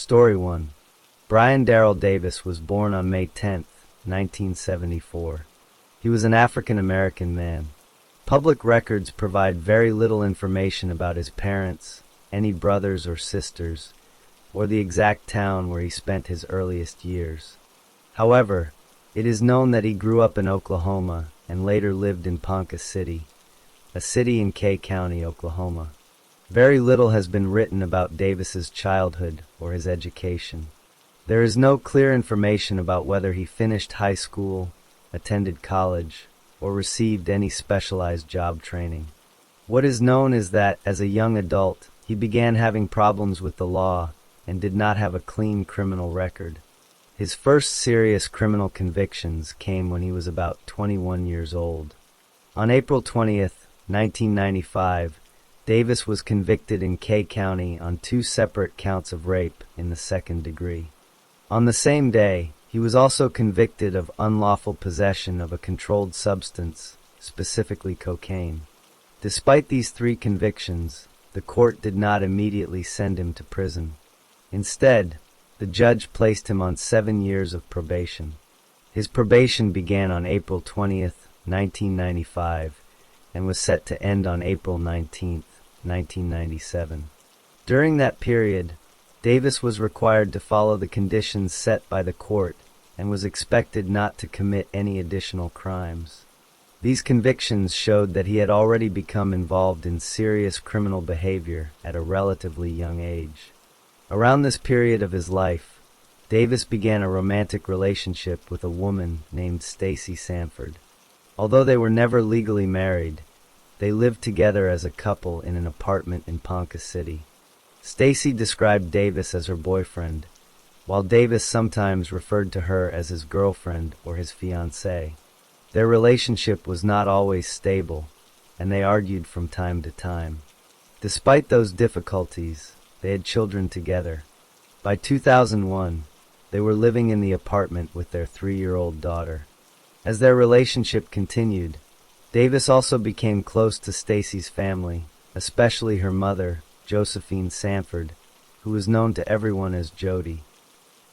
Story 1. Brian Darrell Davis was born on May 10, 1974. He was an African-American man. Public records provide very little information about his parents, any brothers or sisters, or the exact town where he spent his earliest years. However, it is known that he grew up in Oklahoma and later lived in Ponca City, a city in Kay County, Oklahoma. Very little has been written about Davis's childhood or his education. There is no clear information about whether he finished high school, attended college, or received any specialized job training. What is known is that, as a young adult, he began having problems with the law and did not have a clean criminal record. His first serious criminal convictions came when he was about 21 years old. On April 20th, 1995, Davis was convicted in Kay County on 2 separate counts of rape in the second degree. On the same day, he was also convicted of unlawful possession of a controlled substance, specifically cocaine. Despite these 3 convictions, the court did not immediately send him to prison. Instead, the judge placed him on 7 years of probation. His probation began on April 20th, 1995, and was set to end on April 19th, 1997. During that period, Davis was required to follow the conditions set by the court and was expected not to commit any additional crimes. These convictions showed that he had already become involved in serious criminal behavior at a relatively young age. Around this period of his life, Davis began a romantic relationship with a woman named Stacy Sanford. Although they were never legally married, they lived together as a couple in an apartment in Ponca City. Stacy described Davis as her boyfriend, while Davis sometimes referred to her as his girlfriend or his fiancée. Their relationship was not always stable, and they argued from time to time. Despite those difficulties, they had children together. By 2001, they were living in the apartment with their 3-year-old daughter. As their relationship continued, Davis also became close to Stacy's family, especially her mother, Josephine Sanford, who was known to everyone as Jody.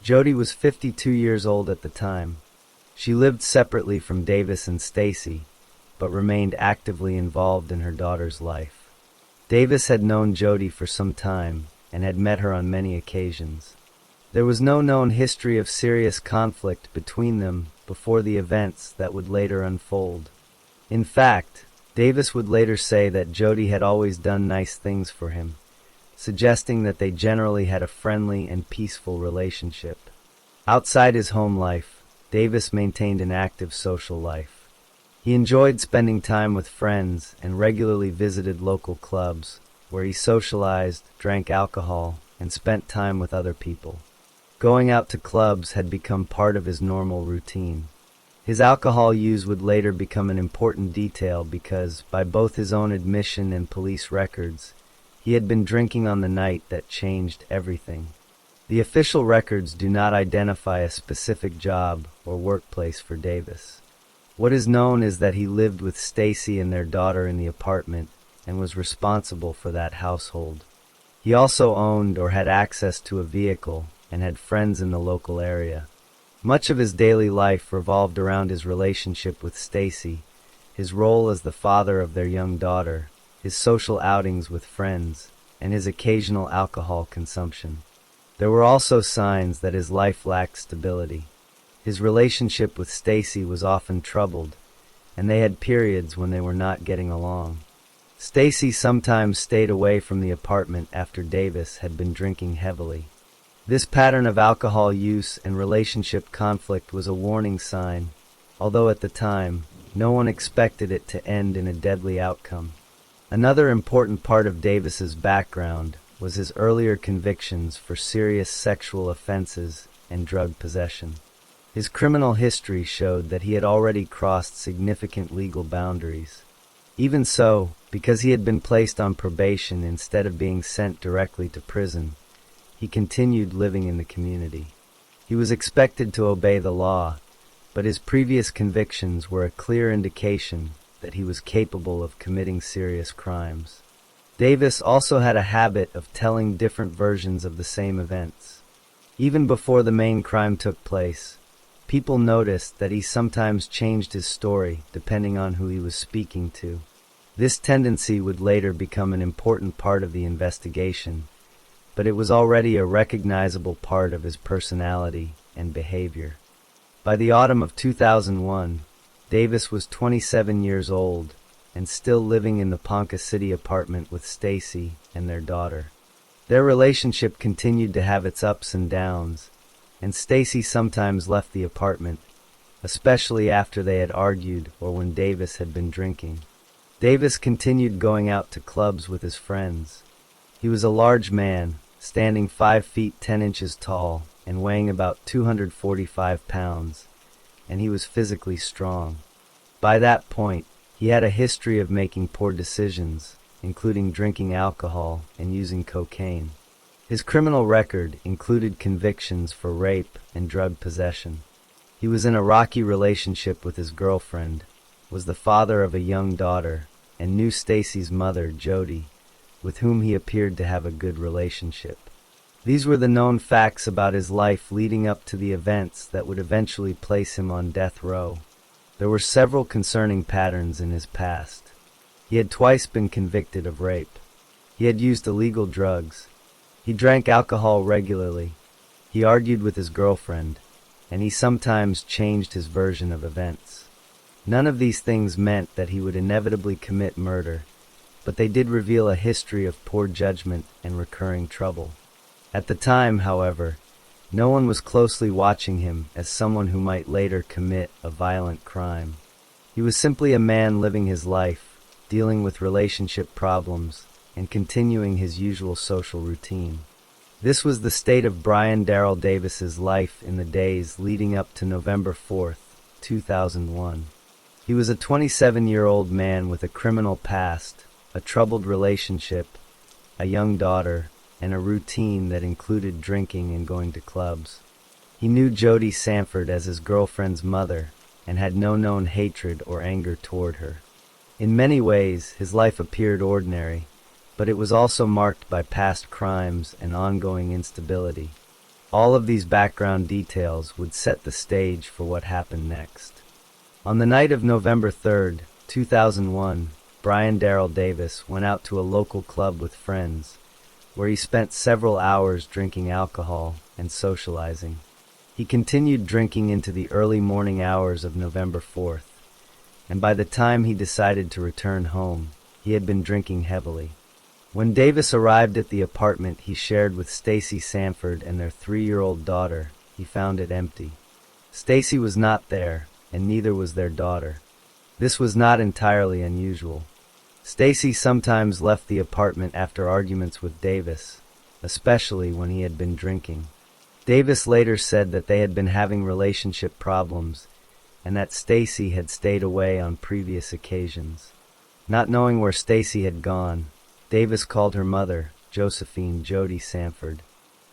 Jody was 52 years old at the time. She lived separately from Davis and Stacy, but remained actively involved in her daughter's life. Davis had known Jody for some time and had met her on many occasions. There was no known history of serious conflict between them before the events that would later unfold. In fact, Davis would later say that Jody had always done nice things for him, suggesting that they generally had a friendly and peaceful relationship. Outside his home life, Davis maintained an active social life. He enjoyed spending time with friends and regularly visited local clubs, where he socialized, drank alcohol, and spent time with other people. Going out to clubs had become part of his normal routine. His alcohol use would later become an important detail because, by both his own admission and police records, he had been drinking on the night that changed everything. The official records do not identify a specific job or workplace for Davis. What is known is that he lived with Stacy and their daughter in the apartment and was responsible for that household. He also owned or had access to a vehicle and had friends in the local area. Much of his daily life revolved around his relationship with Stacy, his role as the father of their young daughter, his social outings with friends, and his occasional alcohol consumption. There were also signs that his life lacked stability. His relationship with Stacy was often troubled, and they had periods when they were not getting along. Stacy sometimes stayed away from the apartment after Davis had been drinking heavily. This pattern of alcohol use and relationship conflict was a warning sign, although at the time, no one expected it to end in a deadly outcome. Another important part of Davis's background was his earlier convictions for serious sexual offenses and drug possession. His criminal history showed that he had already crossed significant legal boundaries. Even so, because he had been placed on probation instead of being sent directly to prison, he continued living in the community. He was expected to obey the law, but his previous convictions were a clear indication that he was capable of committing serious crimes. Davis also had a habit of telling different versions of the same events. Even before the main crime took place, people noticed that he sometimes changed his story depending on who he was speaking to. This tendency would later become an important part of the investigation, but it was already a recognizable part of his personality and behavior. By the autumn of 2001, Davis was 27 years old and still living in the Ponca City apartment with Stacy and their daughter. Their relationship continued to have its ups and downs, and Stacy sometimes left the apartment, especially after they had argued or when Davis had been drinking. Davis continued going out to clubs with his friends. He was a large man, standing 5 feet 10 inches tall and weighing about 245 pounds, and he was physically strong. By that point, he had a history of making poor decisions, including drinking alcohol and using cocaine. His criminal record included convictions for rape and drug possession. He was in a rocky relationship with his girlfriend, was the father of a young daughter, and knew Stacy's mother, Jody, with whom he appeared to have a good relationship. These were the known facts about his life leading up to the events that would eventually place him on death row. There were several concerning patterns in his past. He had twice been convicted of rape. He had used illegal drugs. He drank alcohol regularly. He argued with his girlfriend, and he sometimes changed his version of events. None of these things meant that he would inevitably commit murder, but they did reveal a history of poor judgment and recurring trouble. At the time, however, no one was closely watching him as someone who might later commit a violent crime. He was simply a man living his life, dealing with relationship problems, and continuing his usual social routine. This was the state of Brian Darrell Davis's life in the days leading up to November 4th, 2001. He was a 27-year-old man with a criminal past, a troubled relationship, a young daughter, and a routine that included drinking and going to clubs. He knew Jody Sanford as his girlfriend's mother and had no known hatred or anger toward her. In many ways, his life appeared ordinary, but it was also marked by past crimes and ongoing instability. All of these background details would set the stage for what happened next. On the night of November 3rd, 2001, Brian Darrell Davis went out to a local club with friends, where he spent several hours drinking alcohol and socializing. He continued drinking into the early morning hours of November 4th, and by the time he decided to return home, he had been drinking heavily. When Davis arrived at the apartment he shared with Stacy Sanford and their 3-year-old daughter, he found it empty. Stacy was not there, and neither was their daughter. This was not entirely unusual. Stacy sometimes left the apartment after arguments with Davis, especially when he had been drinking. Davis later said that they had been having relationship problems and that Stacy had stayed away on previous occasions. Not knowing where Stacy had gone, Davis called her mother, Josephine Jody Sanford.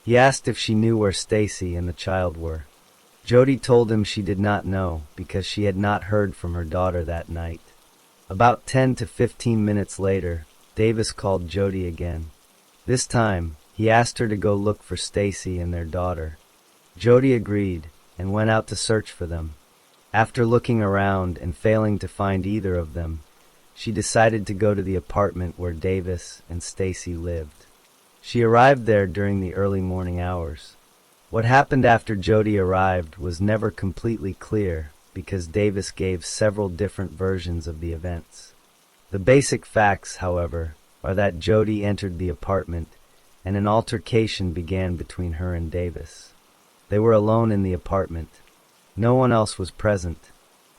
He asked if she knew where Stacy and the child were. Jody told him she did not know because she had not heard from her daughter that night. About 10 to 15 minutes later, Davis called Jody again. This time, he asked her to go look for Stacy and their daughter. Jody agreed and went out to search for them. After looking around and failing to find either of them, she decided to go to the apartment where Davis and Stacy lived. She arrived there during the early morning hours. What happened after Jody arrived was never completely clear because Davis gave several different versions of the events. The basic facts, however, are that Jody entered the apartment and an altercation began between her and Davis. They were alone in the apartment. No one else was present.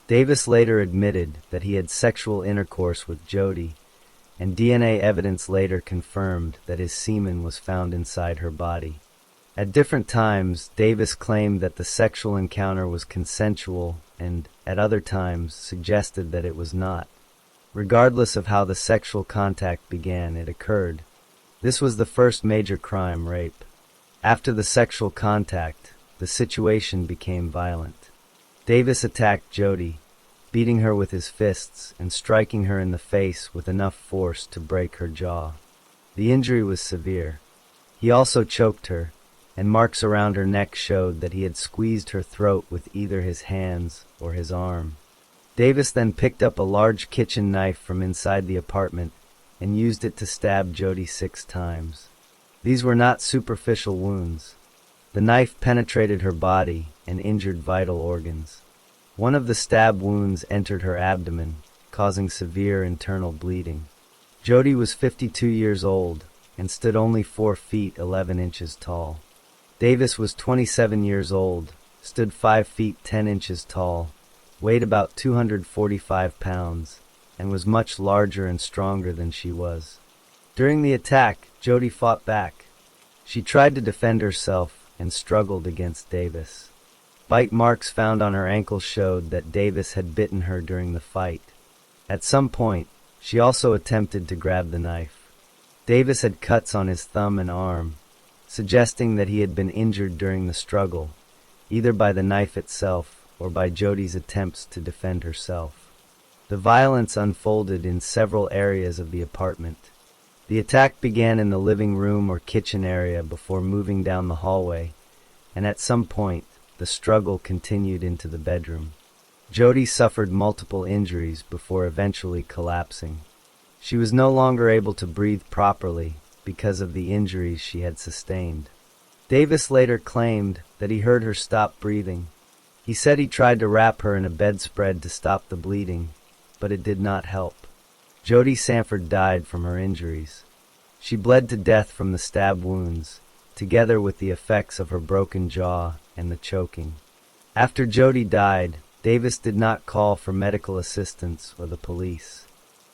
Davis later admitted that he had sexual intercourse with Jody, and DNA evidence later confirmed that his semen was found inside her body. At different times, Davis claimed that the sexual encounter was consensual and, at other times, suggested that it was not. Regardless of how the sexual contact began, it occurred. This was the first major crime, rape. After the sexual contact, the situation became violent. Davis attacked Jody, beating her with his fists and striking her in the face with enough force to break her jaw. The injury was severe. He also choked her, and marks around her neck showed that he had squeezed her throat with either his hands or his arm. Davis then picked up a large kitchen knife from inside the apartment and used it to stab Jody 6 times. These were not superficial wounds. The knife penetrated her body and injured vital organs. One of the stab wounds entered her abdomen, causing severe internal bleeding. Jody was 52 years old and stood only 4 feet 11 inches tall. Davis was 27 years old, stood 5 feet 10 inches tall, weighed about 245 pounds, and was much larger and stronger than she was. During the attack, Jody fought back. She tried to defend herself and struggled against Davis. Bite marks found on her ankle showed that Davis had bitten her during the fight. At some point, she also attempted to grab the knife. Davis had cuts on his thumb and arm, suggesting that he had been injured during the struggle, either by the knife itself or by Jody's attempts to defend herself. The violence unfolded in several areas of the apartment. The attack began in the living room or kitchen area before moving down the hallway, and at some point, the struggle continued into the bedroom. Jody suffered multiple injuries before eventually collapsing. She was no longer able to breathe properly because of the injuries she had sustained. Davis later claimed that he heard her stop breathing. He said he tried to wrap her in a bedspread to stop the bleeding, but it did not help. Jody Sanford died from her injuries. She bled to death from the stab wounds, together with the effects of her broken jaw and the choking. After Jody died, Davis did not call for medical assistance or the police.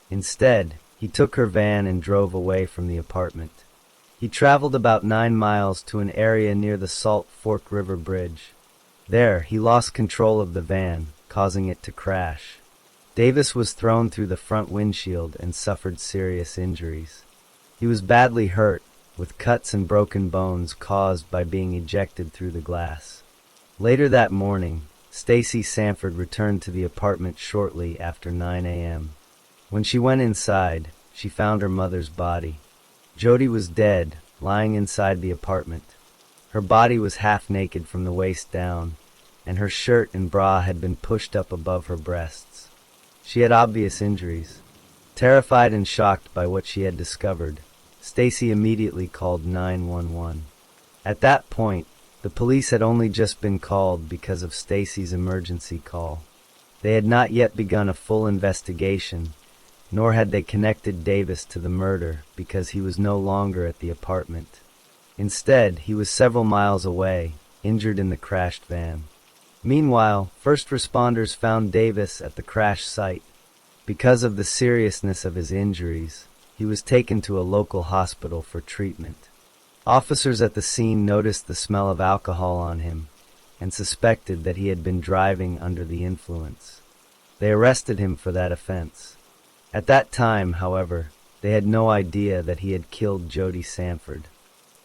Instead, he took her van and drove away from the apartment. He traveled about 9 miles to an area near the Salt Fork River Bridge. There, he lost control of the van, causing it to crash. Davis was thrown through the front windshield and suffered serious injuries. He was badly hurt, with cuts and broken bones caused by being ejected through the glass. Later that morning, Stacy Sanford returned to the apartment shortly after 9 a.m. When she went inside, she found her mother's body. Jody was dead, lying inside the apartment. Her body was half naked from the waist down, and her shirt and bra had been pushed up above her breasts. She had obvious injuries. Terrified and shocked by what she had discovered, Stacy immediately called 911. At that point, the police had only just been called because of Stacy's emergency call. They had not yet begun a full investigation, nor had they connected Davis to the murder because he was no longer at the apartment. Instead, he was several miles away, injured in the crashed van. Meanwhile, first responders found Davis at the crash site. Because of the seriousness of his injuries, he was taken to a local hospital for treatment. Officers at the scene noticed the smell of alcohol on him and suspected that he had been driving under the influence. They arrested him for that offense. At that time, however, they had no idea that he had killed Jody Sanford.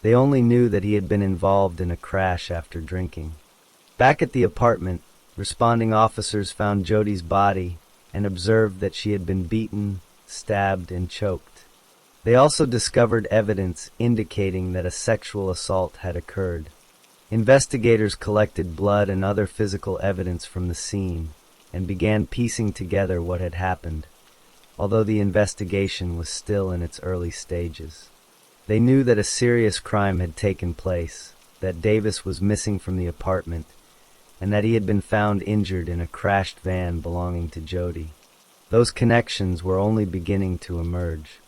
They only knew that he had been involved in a crash after drinking. Back at the apartment, responding officers found Jody's body and observed that she had been beaten, stabbed, and choked. They also discovered evidence indicating that a sexual assault had occurred. Investigators collected blood and other physical evidence from the scene and began piecing together what had happened, although the investigation was still in its early stages. They knew that a serious crime had taken place, that Davis was missing from the apartment, and that he had been found injured in a crashed van belonging to Jody. Those connections were only beginning to emerge.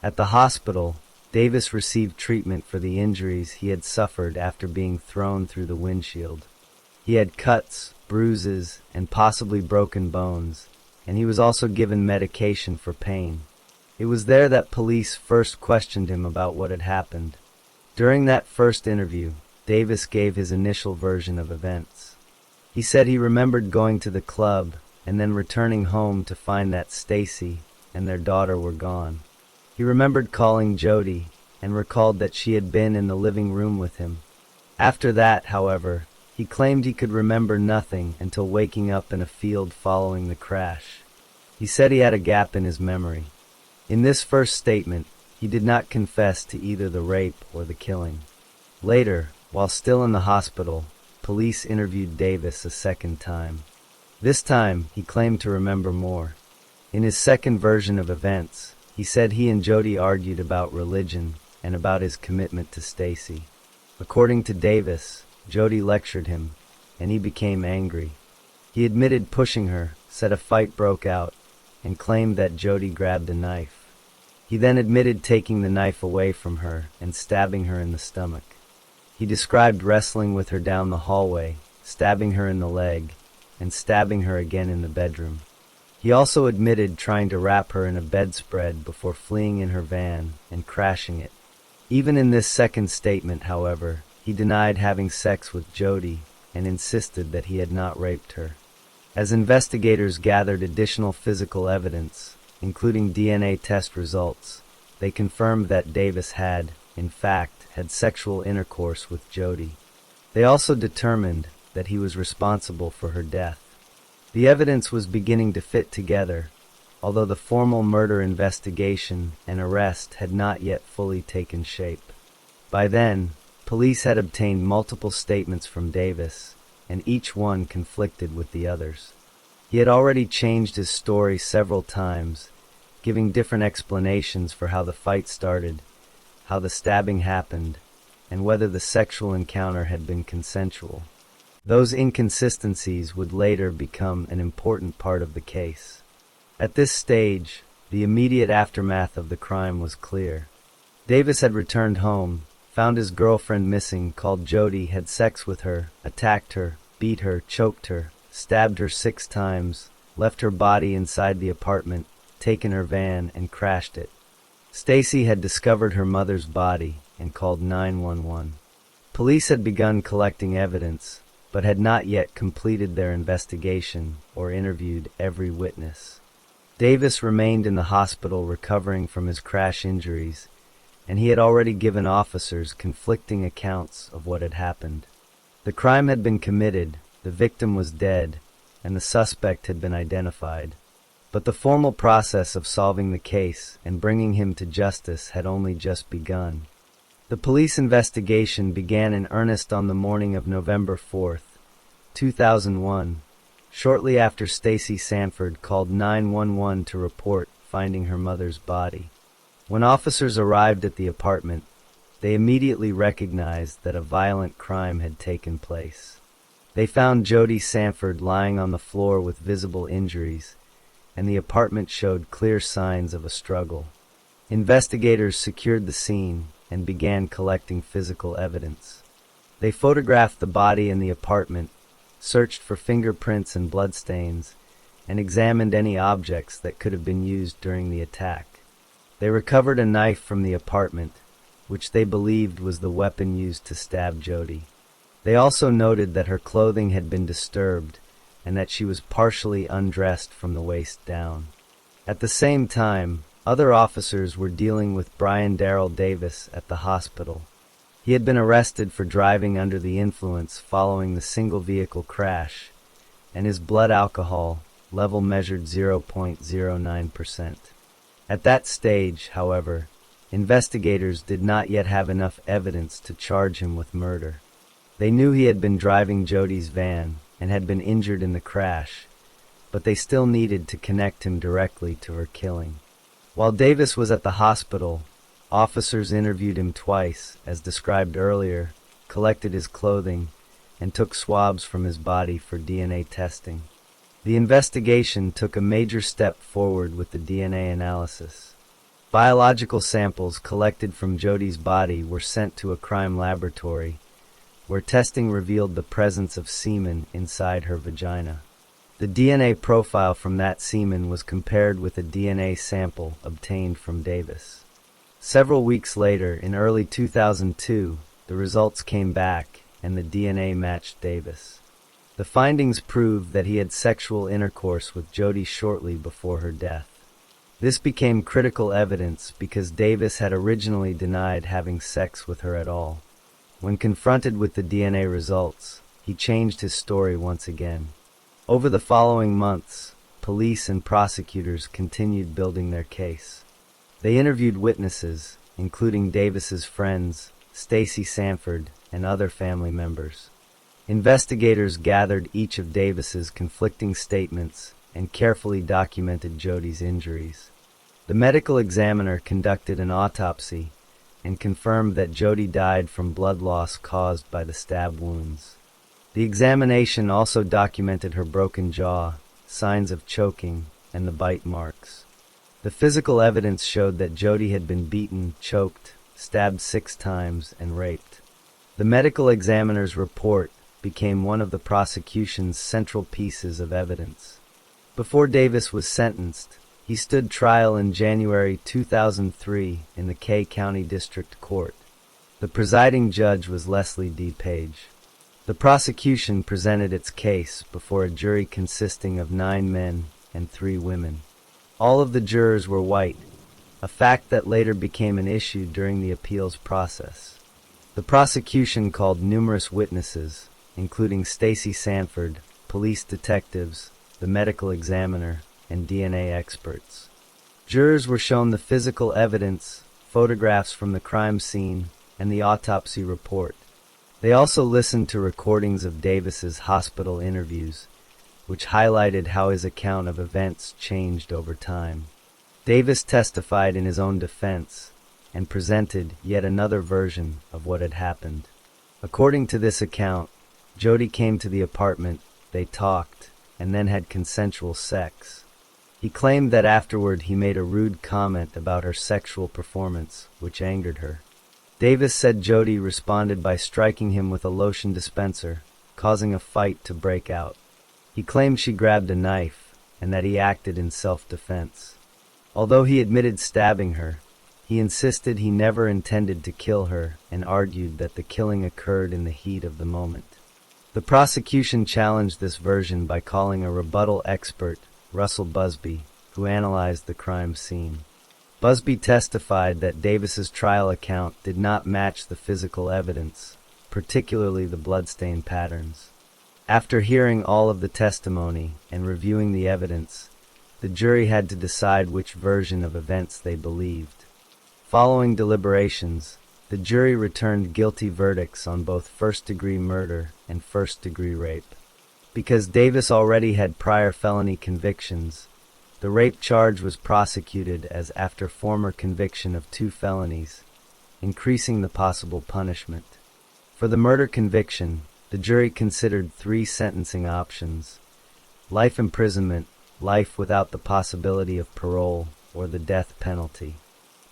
At the hospital, Davis received treatment for the injuries he had suffered after being thrown through the windshield. He had cuts, bruises, and possibly broken bones, and he was also given medication for pain. It was there that police first questioned him about what had happened. During that first interview, Davis gave his initial version of events. He said he remembered going to the club and then returning home to find that Stacy and their daughter were gone. He remembered calling Jody and recalled that she had been in the living room with him. After that, however, he claimed he could remember nothing until waking up in a field following the crash. He said he had a gap in his memory. In this first statement, he did not confess to either the rape or the killing. Later, While still in the hospital, police interviewed Davis a second time. This time, he claimed to remember more. In his second version of events, he said he and Jody argued about religion and about his commitment to Stacy. According to Davis, Jody lectured him, and he became angry. He admitted pushing her, said a fight broke out, and claimed that Jody grabbed a knife. He then admitted taking the knife away from her and stabbing her in the stomach. He described wrestling with her down the hallway, stabbing her in the leg, and stabbing her again in the bedroom. He also admitted trying to wrap her in a bedspread before fleeing in her van and crashing it. Even in this second statement, however, he denied having sex with Jody and insisted that he had not raped her. As investigators gathered additional physical evidence, including DNA test results, they confirmed that Davis had, in fact, had sexual intercourse with Jody. They also determined that he was responsible for her death. The evidence was beginning to fit together, although the formal murder investigation and arrest had not yet fully taken shape. By then, police had obtained multiple statements from Davis, and each one conflicted with the others. He had already changed his story several times, giving different explanations for how the fight started, how the stabbing happened, and whether the sexual encounter had been consensual. Those inconsistencies would later become an important part of the case. At this stage, the immediate aftermath of the crime was clear. Davis had returned home, found his girlfriend missing, called Jody, had sex with her, attacked her, beat her, choked her, stabbed her 6 times, left her body inside the apartment, taken her van, and crashed it. Stacy had discovered her mother's body and called 911. Police had begun collecting evidence, but had not yet completed their investigation or interviewed every witness. Davis remained in the hospital recovering from his crash injuries, and he had already given officers conflicting accounts of what had happened. The crime had been committed, the victim was dead, and the suspect had been identified. But the formal process of solving the case and bringing him to justice had only just begun. The police investigation began in earnest on the morning of November 4, 2001, shortly after Stacy Sanford called 911 to report finding her mother's body. When officers arrived at the apartment, they immediately recognized that a violent crime had taken place. They found Jody Sanford lying on the floor with visible injuries, and the apartment showed clear signs of a struggle. Investigators secured the scene and began collecting physical evidence. They photographed the body in the apartment, searched for fingerprints and bloodstains, and examined any objects that could have been used during the attack. They recovered a knife from the apartment, which they believed was the weapon used to stab Jody. They also noted that her clothing had been disturbed and that she was partially undressed from the waist down. At the same time, other officers were dealing with Brian Darrell Davis at the hospital. He had been arrested for driving under the influence following the single-vehicle crash, and his blood alcohol level measured 0.09%. At that stage, however, investigators did not yet have enough evidence to charge him with murder. They knew he had been driving Jody's van and had been injured in the crash, but they still needed to connect him directly to her killing. While Davis was at the hospital, officers interviewed him twice, as described earlier, collected his clothing, and took swabs from his body for DNA testing. The investigation took a major step forward with the DNA analysis. Biological samples collected from Jody's body were sent to a crime laboratory, where testing revealed the presence of semen inside her vagina. The DNA profile from that semen was compared with a DNA sample obtained from Davis. Several weeks later, in early 2002, the results came back and the DNA matched Davis. The findings proved that he had sexual intercourse with Jody shortly before her death. This became critical evidence because Davis had originally denied having sex with her at all. When confronted with the DNA results, he changed his story once again. Over the following months, police and prosecutors continued building their case. They interviewed witnesses, including Davis's friends, Stacy Sanford, and other family members. Investigators gathered each of Davis's conflicting statements and carefully documented Jody's injuries. The medical examiner conducted an autopsy and confirmed that Jody died from blood loss caused by the stab wounds. The examination also documented her broken jaw, signs of choking, and the bite marks. The physical evidence showed that Jody had been beaten, choked, stabbed 6 times, and raped. The medical examiner's report became one of the prosecution's central pieces of evidence. Before Davis was sentenced, he stood trial in January 2003 in the Kay County District Court. The presiding judge was Leslie D. Page. The prosecution presented its case before a jury consisting of 9 men and 3 women. All of the jurors were white, a fact that later became an issue during the appeals process. The prosecution called numerous witnesses, including Stacy Sanford, police detectives, the medical examiner, and DNA experts. Jurors were shown the physical evidence, photographs from the crime scene, and the autopsy report. They also listened to recordings of Davis's hospital interviews, which highlighted how his account of events changed over time. Davis testified in his own defense and presented yet another version of what had happened. According to this account, Jody came to the apartment, they talked, and then had consensual sex. He claimed that afterward he made a rude comment about her sexual performance, which angered her. Davis said Jody responded by striking him with a lotion dispenser, causing a fight to break out. He claimed she grabbed a knife, and that he acted in self-defense. Although he admitted stabbing her, he insisted he never intended to kill her and argued that the killing occurred in the heat of the moment. The prosecution challenged this version by calling a rebuttal expert, Russell Busby, who analyzed the crime scene. Busby testified that Davis's trial account did not match the physical evidence, particularly the bloodstain patterns. After hearing all of the testimony and reviewing the evidence, the jury had to decide which version of events they believed. Following deliberations, the jury returned guilty verdicts on both first-degree murder and first-degree rape. Because Davis already had prior felony convictions, the rape charge was prosecuted as after former conviction of 2 felonies, increasing the possible punishment. For the murder conviction, the jury considered 3 sentencing options: life imprisonment, life without the possibility of parole, or the death penalty.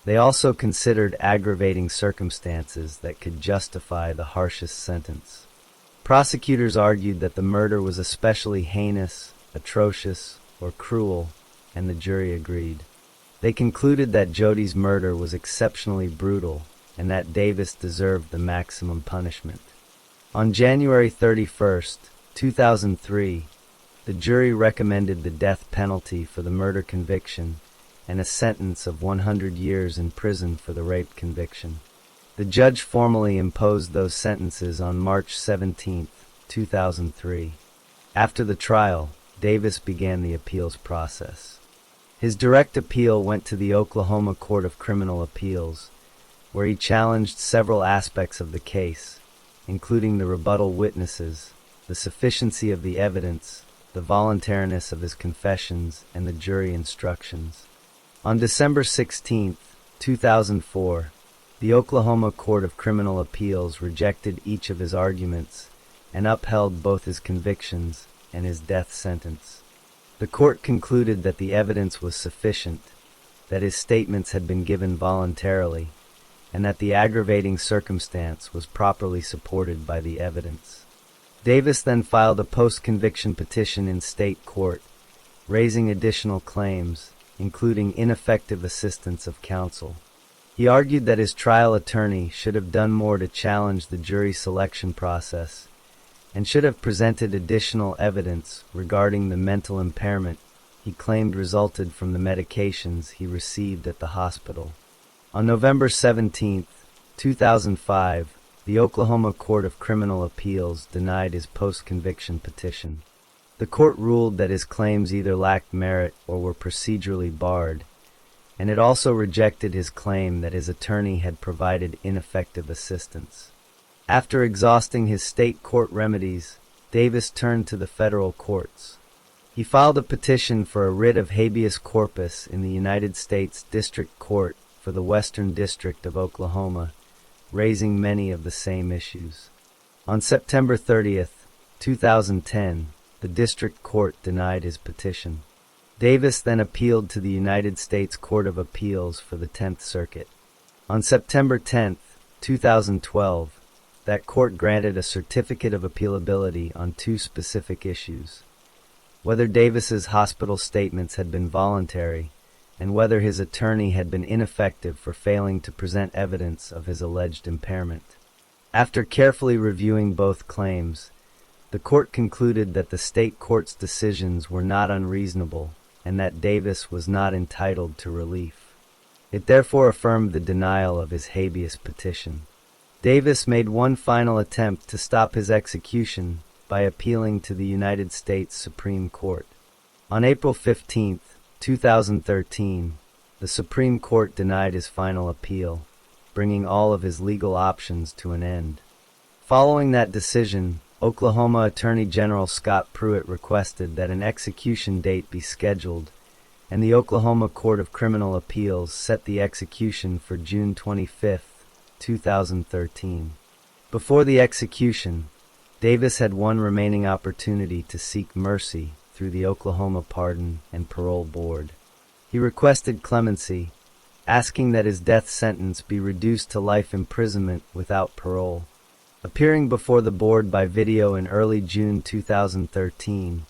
They also considered aggravating circumstances that could justify the harshest sentence. Prosecutors argued that the murder was especially heinous, atrocious, or cruel, and the jury agreed. They concluded that Jody's murder was exceptionally brutal and that Davis deserved the maximum punishment. On January 31, 2003, the jury recommended the death penalty for the murder conviction and a sentence of 100 years in prison for the rape conviction. The judge formally imposed those sentences on March 17, 2003. After the trial, Davis began the appeals process. His direct appeal went to the Oklahoma Court of Criminal Appeals, where he challenged several aspects of the case, including the rebuttal witnesses, the sufficiency of the evidence, the voluntariness of his confessions, and the jury instructions. On December 16, 2004, the Oklahoma Court of Criminal Appeals rejected each of his arguments and upheld both his convictions and his death sentence. The court concluded that the evidence was sufficient, that his statements had been given voluntarily, and that the aggravating circumstance was properly supported by the evidence. Davis then filed a post-conviction petition in state court, raising additional claims, including ineffective assistance of counsel. He argued that his trial attorney should have done more to challenge the jury selection process and should have presented additional evidence regarding the mental impairment he claimed resulted from the medications he received at the hospital. On November 17, 2005, the Oklahoma Court of Criminal Appeals denied his post-conviction petition. The court ruled that his claims either lacked merit or were procedurally barred, and it also rejected his claim that his attorney had provided ineffective assistance. After exhausting his state court remedies, Davis turned to the federal courts. He filed a petition for a writ of habeas corpus in the United States District Court for the Western District of Oklahoma, raising many of the same issues. On September 30th, 2010, the district court denied his petition. Davis then appealed to the United States Court of Appeals for the 10th Circuit. On September 10th, 2012, that court granted a certificate of appealability on two specific issues: whether Davis's hospital statements had been voluntary, and whether his attorney had been ineffective for failing to present evidence of his alleged impairment. After carefully reviewing both claims, the court concluded that the state court's decisions were not unreasonable and that Davis was not entitled to relief. It therefore affirmed the denial of his habeas petition. Davis made one final attempt to stop his execution by appealing to the United States Supreme Court. On April 15, 2013, the Supreme Court denied his final appeal, bringing all of his legal options to an end. Following that decision, Oklahoma Attorney General Scott Pruitt requested that an execution date be scheduled, and the Oklahoma Court of Criminal Appeals set the execution for June 25, 2013. Before the execution, Davis had one remaining opportunity to seek mercy through the Oklahoma Pardon and Parole Board. He requested clemency, asking that his death sentence be reduced to life imprisonment without parole. Appearing before the board by video in early June 2013,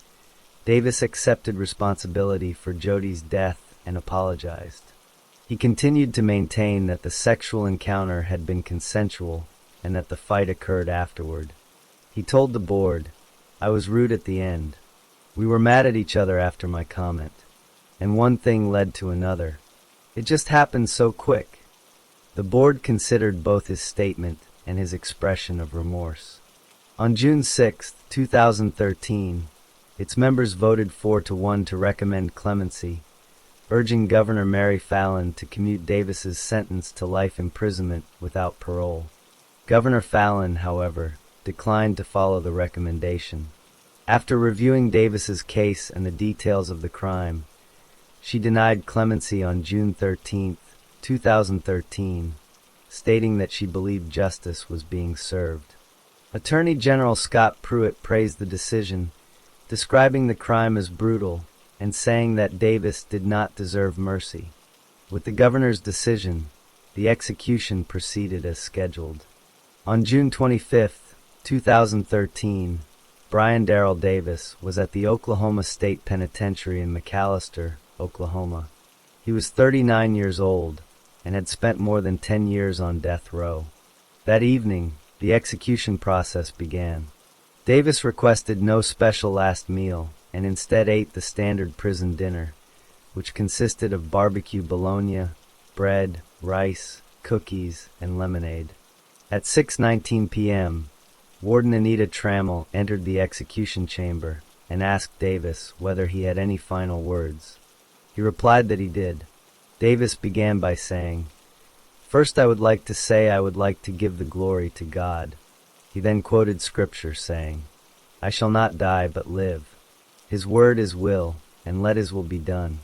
Davis accepted responsibility for Jody's death and apologized. He continued to maintain that the sexual encounter had been consensual and that the fight occurred afterward. He told the board, "I was rude at the end. We were mad at each other after my comment, and one thing led to another. It just happened so quick." The board considered both his statement and his expression of remorse. On June 6, 2013, its members voted 4-1 to recommend clemency, urging Governor Mary Fallin to commute Davis's sentence to life imprisonment without parole. Governor Fallin, however, declined to follow the recommendation. After reviewing Davis's case and the details of the crime, she denied clemency on June 13, 2013, stating that she believed justice was being served. Attorney General Scott Pruitt praised the decision, describing the crime as brutal and saying that Davis did not deserve mercy. With the governor's decision, the execution proceeded as scheduled. On June 25, 2013, Brian Darrell Davis was at the Oklahoma State Penitentiary in McAlester, Oklahoma. He was 39 years old and had spent more than 10 years on death row. That evening, the execution process began. Davis requested no special last meal and instead ate the standard prison dinner, which consisted of barbecue bologna, bread, rice, cookies, and lemonade. At 6:19 p.m., Warden Anita Trammell entered the execution chamber and asked Davis whether he had any final words. He replied that he did. Davis began by saying, "First I would like to say I would like to give the glory to God." He then quoted scripture saying, "I shall not die but live. His word is will, and let his will be done.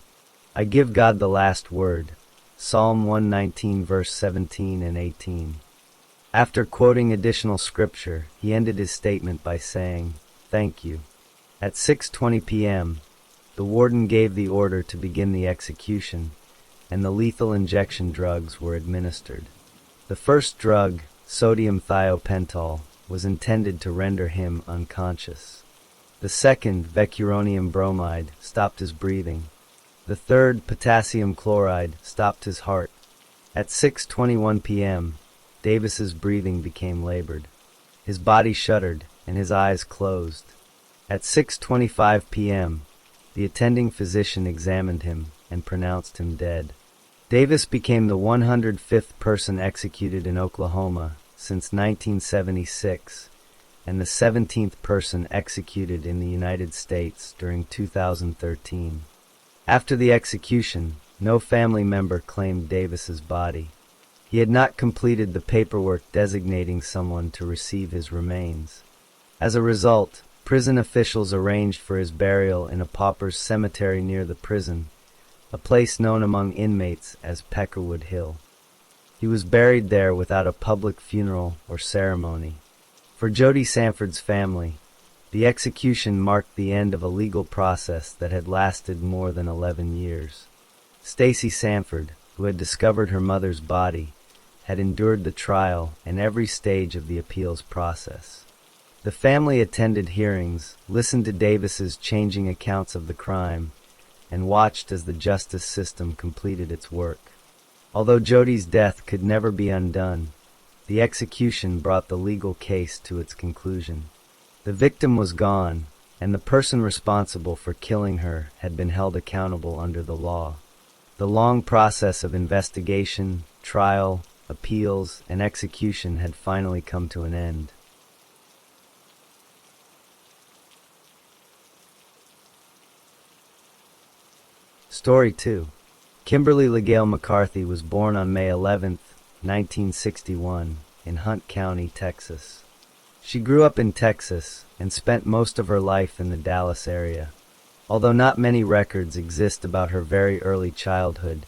I give God the last word." Psalm 119 verse 17 and 18. After quoting additional scripture, he ended his statement by saying, "Thank you." At 6:20 p.m., the warden gave the order to begin the execution, and the lethal injection drugs were administered. The first drug, sodium thiopental, was intended to render him unconscious. The second, vecuronium bromide, stopped his breathing. The third, potassium chloride, stopped his heart. At 6:21 p.m., Davis's breathing became labored. His body shuddered, and his eyes closed. At 6:25 p.m., the attending physician examined him and pronounced him dead. Davis became the 105th person executed in Oklahoma since 1976, and the 17th person executed in the United States during 2013. After the execution, no family member claimed Davis's body. He had not completed the paperwork designating someone to receive his remains. As a result, prison officials arranged for his burial in a pauper's cemetery near the prison, a place known among inmates as Peckerwood Hill. He was buried there without a public funeral or ceremony. For Jody Sanford's family, the execution marked the end of a legal process that had lasted more than 11 years. Stacy Sanford, who had discovered her mother's body, had endured the trial and every stage of the appeals process. The family attended hearings, listened to Davis's changing accounts of the crime, and watched as the justice system completed its work. Although Jody's death could never be undone, the execution brought the legal case to its conclusion. The victim was gone, and the person responsible for killing her had been held accountable under the law. The long process of investigation, trial, appeals, and execution had finally come to an end. Story 2. Kimberly LaGail McCarthy was born on May 11, 1961, in Hunt County, Texas. She grew up in Texas and spent most of her life in the Dallas area. Although not many records exist about her very early childhood,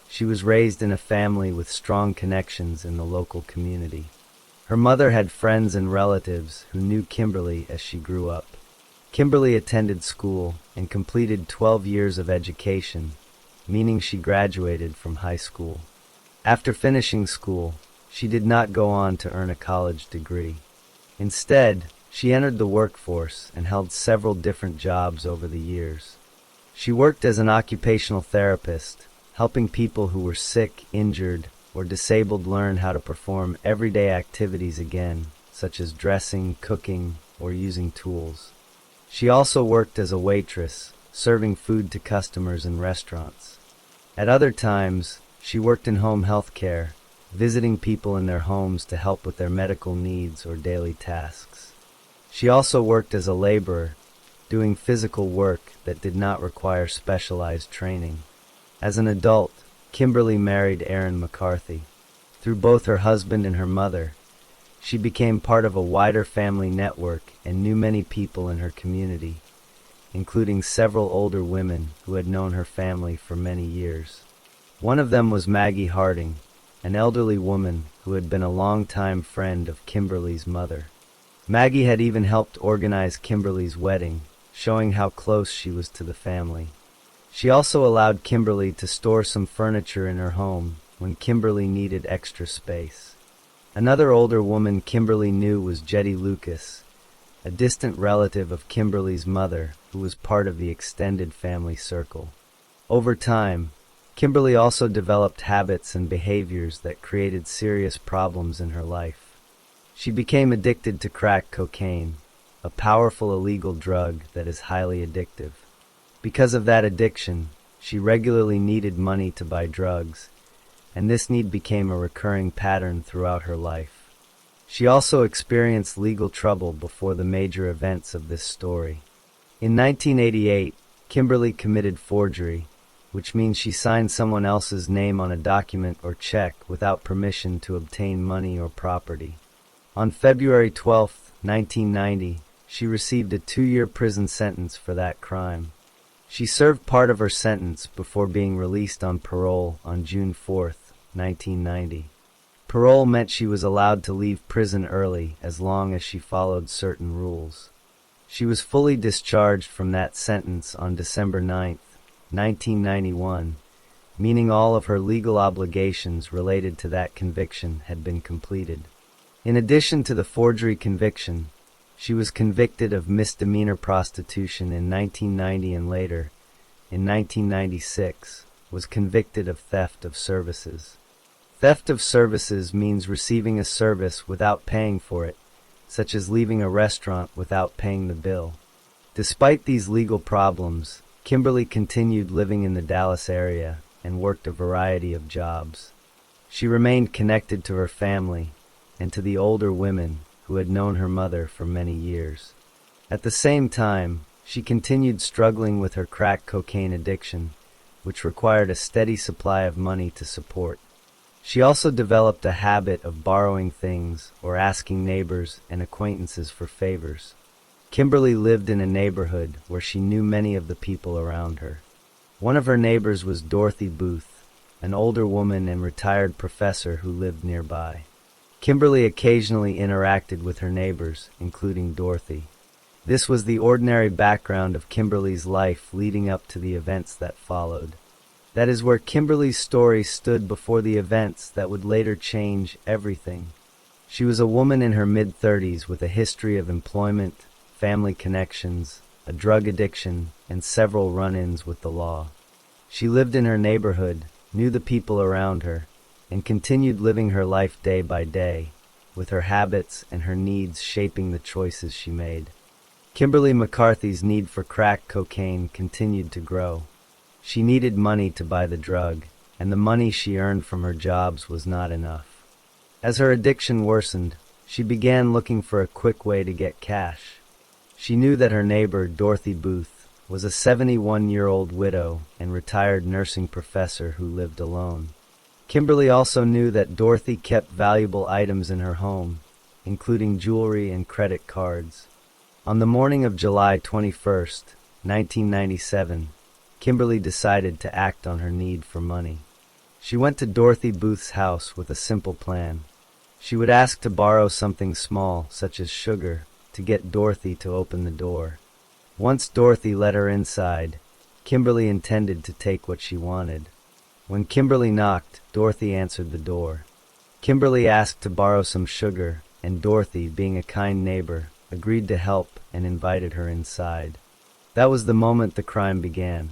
she was raised in a family with strong connections in the local community. Her mother had friends and relatives who knew Kimberly as she grew up. Kimberly attended school and completed 12 years of education, meaning she graduated from high school. After finishing school, she did not go on to earn a college degree. Instead, she entered the workforce and held several different jobs over the years. She worked as an occupational therapist, helping people who were sick, injured, or disabled learn how to perform everyday activities again, such as dressing, cooking, or using tools. She also worked as a waitress, serving food to customers in restaurants. At other times, she worked in home health care, visiting people in their homes to help with their medical needs or daily tasks. She also worked as a laborer, doing physical work that did not require specialized training. As an adult, Kimberly married Aaron McCarthy. Through both her husband and her mother, she became part of a wider family network and knew many people in her community, including several older women who had known her family for many years. One of them was Maggie Harding, an elderly woman who had been a longtime friend of Kimberly's mother. Maggie had even helped organize Kimberly's wedding, showing how close she was to the family. She also allowed Kimberly to store some furniture in her home when Kimberly needed extra space. Another older woman Kimberly knew was Jetty Lucas, a distant relative of Kimberly's mother who was part of the extended family circle. Over time, Kimberly also developed habits and behaviors that created serious problems in her life. She became addicted to crack cocaine, a powerful illegal drug that is highly addictive. Because of that addiction, she regularly needed money to buy drugs, and this need became a recurring pattern throughout her life. She also experienced legal trouble before the major events of this story. In 1988, Kimberly committed forgery, which means she signed someone else's name on a document or check without permission to obtain money or property. On February 12, 1990, she received a 2-year prison sentence for that crime. She served part of her sentence before being released on parole on June 4, 1990. Parole meant she was allowed to leave prison early as long as she followed certain rules. She was fully discharged from that sentence on December 9, 1991, meaning all of her legal obligations related to that conviction had been completed. In addition to the forgery conviction, she was convicted of misdemeanor prostitution in 1990 and later, in 1996, was convicted of theft of services. Theft of services means receiving a service without paying for it, such as leaving a restaurant without paying the bill. Despite these legal problems, Kimberly continued living in the Dallas area and worked a variety of jobs. She remained connected to her family and to the older women who had known her mother for many years. At the same time, she continued struggling with her crack cocaine addiction, which required a steady supply of money to support. She also developed a habit of borrowing things or asking neighbors and acquaintances for favors. Kimberly lived in a neighborhood where she knew many of the people around her. One of her neighbors was Dorothy Booth, an older woman and retired professor who lived nearby. Kimberly occasionally interacted with her neighbors, including Dorothy. This was the ordinary background of Kimberly's life leading up to the events that followed. That is where Kimberly's story stood before the events that would later change everything. She was a woman in her mid-30s with a history of employment, family connections, a drug addiction, and several run-ins with the law. She lived in her neighborhood, knew the people around her, and continued living her life day by day, with her habits and her needs shaping the choices she made. Kimberly McCarthy's need for crack cocaine continued to grow. She needed money to buy the drug, and the money she earned from her jobs was not enough. As her addiction worsened, she began looking for a quick way to get cash. She knew that her neighbor, Dorothy Booth, was a 71-year-old widow and retired nursing professor who lived alone. Kimberly also knew that Dorothy kept valuable items in her home, including jewelry and credit cards. On the morning of July 21st, 1997, Kimberly decided to act on her need for money. She went to Dorothy Booth's house with a simple plan. She would ask to borrow something small, such as sugar, to get Dorothy to open the door. Once Dorothy let her inside, Kimberly intended to take what she wanted. When Kimberly knocked, Dorothy answered the door. Kimberly asked to borrow some sugar, and Dorothy, being a kind neighbor, agreed to help and invited her inside. That was the moment the crime began.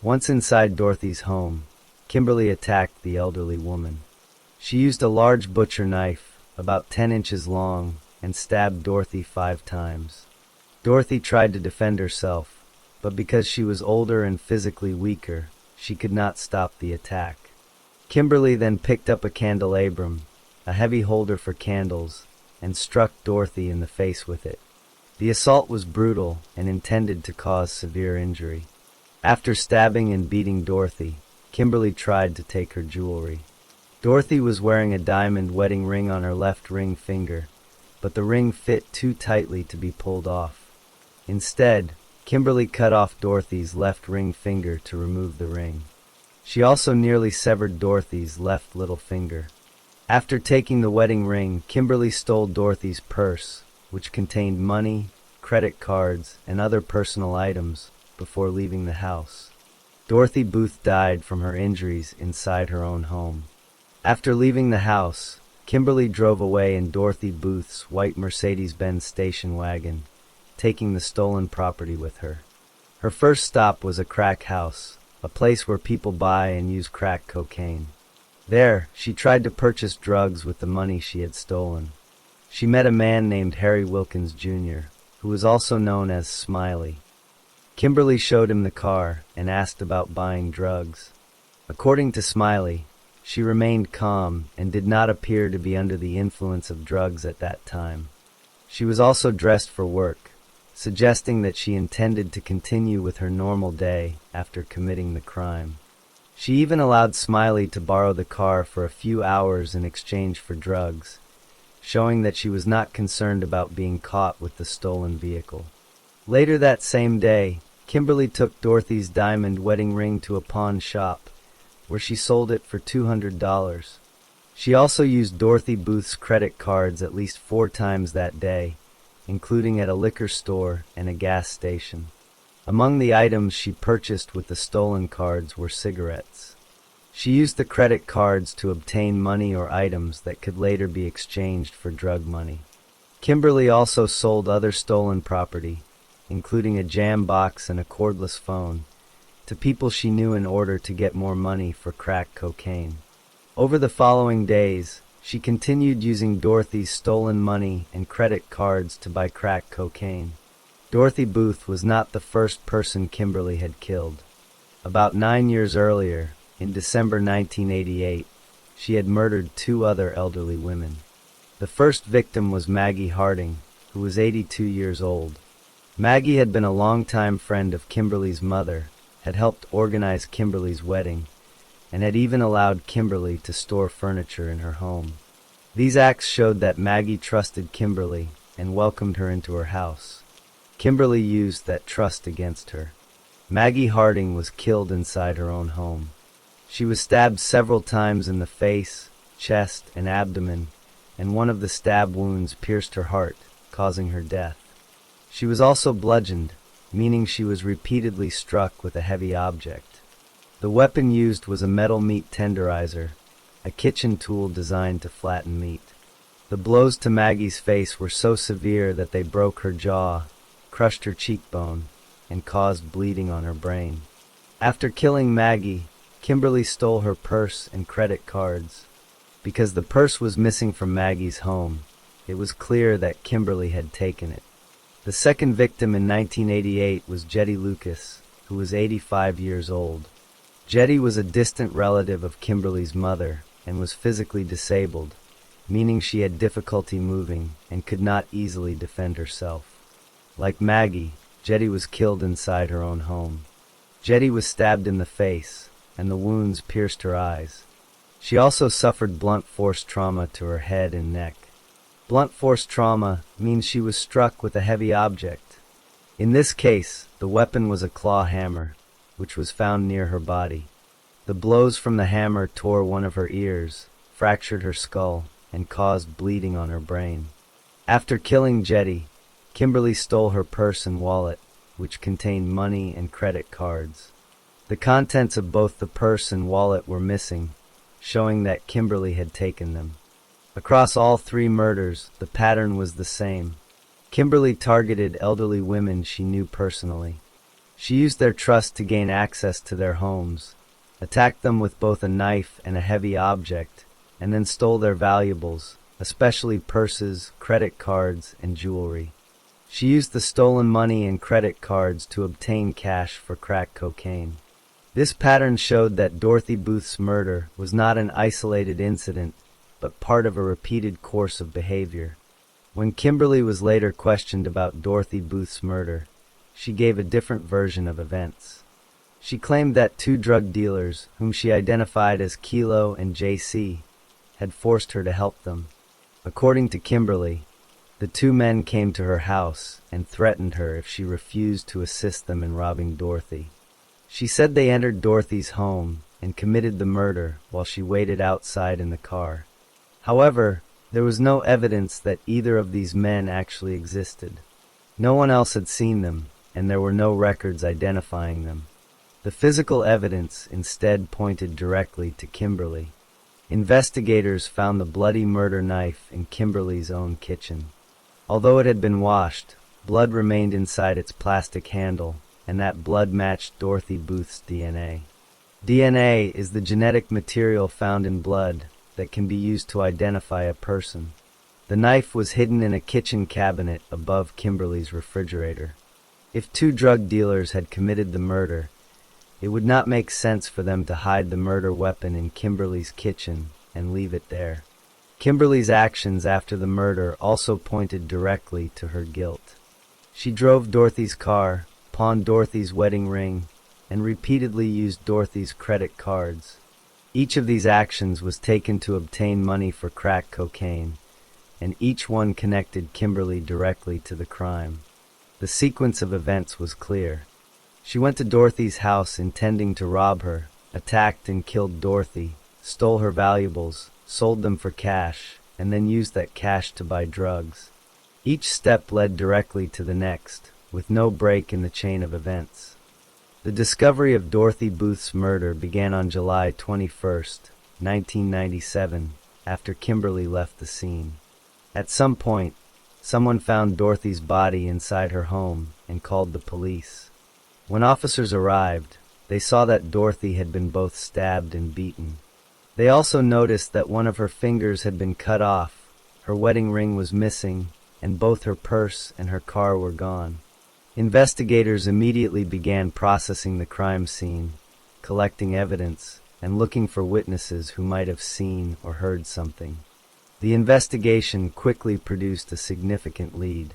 Once inside Dorothy's home, Kimberly attacked the elderly woman. She used a large butcher knife, about 10 inches long, and stabbed Dorothy 5 times. Dorothy tried to defend herself, but because she was older and physically weaker, she could not stop the attack. Kimberly then picked up a candelabrum, a heavy holder for candles, and struck Dorothy in the face with it. The assault was brutal and intended to cause severe injury. After stabbing and beating Dorothy, Kimberly tried to take her jewelry. Dorothy was wearing a diamond wedding ring on her left ring finger, but the ring fit too tightly to be pulled off. Instead, Kimberly cut off Dorothy's left ring finger to remove the ring. She also nearly severed Dorothy's left little finger. After taking the wedding ring, Kimberly stole Dorothy's purse, which contained money, credit cards, and other personal items, before leaving the house. Dorothy Booth died from her injuries inside her own home. After leaving the house, Kimberly drove away in Dorothy Booth's white Mercedes-Benz station wagon, taking the stolen property with her. Her first stop was a crack house, a place where people buy and use crack cocaine. There, she tried to purchase drugs with the money she had stolen. She met a man named Harry Wilkins Jr., who was also known as Smiley. Kimberly showed him the car and asked about buying drugs. According to Smiley, she remained calm and did not appear to be under the influence of drugs at that time. She was also dressed for work, suggesting that she intended to continue with her normal day after committing the crime. She even allowed Smiley to borrow the car for a few hours in exchange for drugs, showing that she was not concerned about being caught with the stolen vehicle. Later that same day, Kimberly took Dorothy's diamond wedding ring to a pawn shop, where she sold it for $200. She also used Dorothy Booth's credit cards at least 4 times that day, including at a liquor store and a gas station. Among the items she purchased with the stolen cards were cigarettes. She used the credit cards to obtain money or items that could later be exchanged for drug money. Kimberly also sold other stolen property, including a jam box and a cordless phone, to people she knew in order to get more money for crack cocaine. Over the following days, she continued using Dorothy's stolen money and credit cards to buy crack cocaine. Dorothy Booth was not the first person Kimberly had killed. About 9 years earlier, in December 1988, she had murdered 2 other elderly women. The first victim was Maggie Harding, who was 82 years old. Maggie had been a longtime friend of Kimberly's mother, had helped organize Kimberly's wedding, and had even allowed Kimberly to store furniture in her home. These acts showed that Maggie trusted Kimberly and welcomed her into her house. Kimberly used that trust against her. Maggie Harding was killed inside her own home. She was stabbed several times in the face, chest, and abdomen, and one of the stab wounds pierced her heart, causing her death. She was also bludgeoned, meaning she was repeatedly struck with a heavy object. The weapon used was a metal meat tenderizer, a kitchen tool designed to flatten meat. The blows to Maggie's face were so severe that they broke her jaw, crushed her cheekbone, and caused bleeding on her brain. After killing Maggie, Kimberly stole her purse and credit cards. Because the purse was missing from Maggie's home, it was clear that Kimberly had taken it. The second victim in 1988 was Jetty Lucas, who was 85 years old. Jetty was a distant relative of Kimberly's mother and was physically disabled, meaning she had difficulty moving and could not easily defend herself. Like Maggie, Jetty was killed inside her own home. Jetty was stabbed in the face, and the wounds pierced her eyes. She also suffered blunt force trauma to her head and neck. Blunt force trauma means she was struck with a heavy object. In this case, the weapon was a claw hammer, which was found near her body. The blows from the hammer tore one of her ears, fractured her skull, and caused bleeding on her brain. After killing Jetty, Kimberly stole her purse and wallet, which contained money and credit cards. The contents of both the purse and wallet were missing, showing that Kimberly had taken them. Across all three murders, the pattern was the same. Kimberly targeted elderly women she knew personally. She used their trust to gain access to their homes, attacked them with both a knife and a heavy object, and then stole their valuables, especially purses, credit cards, and jewelry. She used the stolen money and credit cards to obtain cash for crack cocaine. This pattern showed that Dorothy Booth's murder was not an isolated incident, but part of a repeated course of behavior. When Kimberly was later questioned about Dorothy Booth's murder, she gave a different version of events. She claimed that two drug dealers, whom she identified as Kilo and JC, had forced her to help them. According to Kimberly, the two men came to her house and threatened her if she refused to assist them in robbing Dorothy. She said they entered Dorothy's home and committed the murder while she waited outside in the car. However, there was no evidence that either of these men actually existed. No one else had seen them, and there were no records identifying them. The physical evidence instead pointed directly to Kimberly. Investigators found the bloody murder knife in Kimberly's own kitchen. Although it had been washed, blood remained inside its plastic handle, and that blood matched Dorothy Booth's DNA. DNA is the genetic material found in blood that can be used to identify a person. The knife was hidden in a kitchen cabinet above Kimberly's refrigerator. If two drug dealers had committed the murder, it would not make sense for them to hide the murder weapon in Kimberly's kitchen and leave it there. Kimberly's actions after the murder also pointed directly to her guilt. She drove Dorothy's car, pawned Dorothy's wedding ring, and repeatedly used Dorothy's credit cards. Each of these actions was taken to obtain money for crack cocaine, and each one connected Kimberly directly to the crime. The sequence of events was clear. She went to Dorothy's house intending to rob her, attacked and killed Dorothy, stole her valuables, sold them for cash, and then used that cash to buy drugs. Each step led directly to the next, with no break in the chain of events. The discovery of Dorothy Booth's murder began on July 21, 1997, after Kimberly left the scene. At some point, someone found Dorothy's body inside her home and called the police. When officers arrived, they saw that Dorothy had been both stabbed and beaten. They also noticed that one of her fingers had been cut off, her wedding ring was missing, and both her purse and her car were gone. Investigators immediately began processing the crime scene, collecting evidence, and looking for witnesses who might have seen or heard something. The investigation quickly produced a significant lead.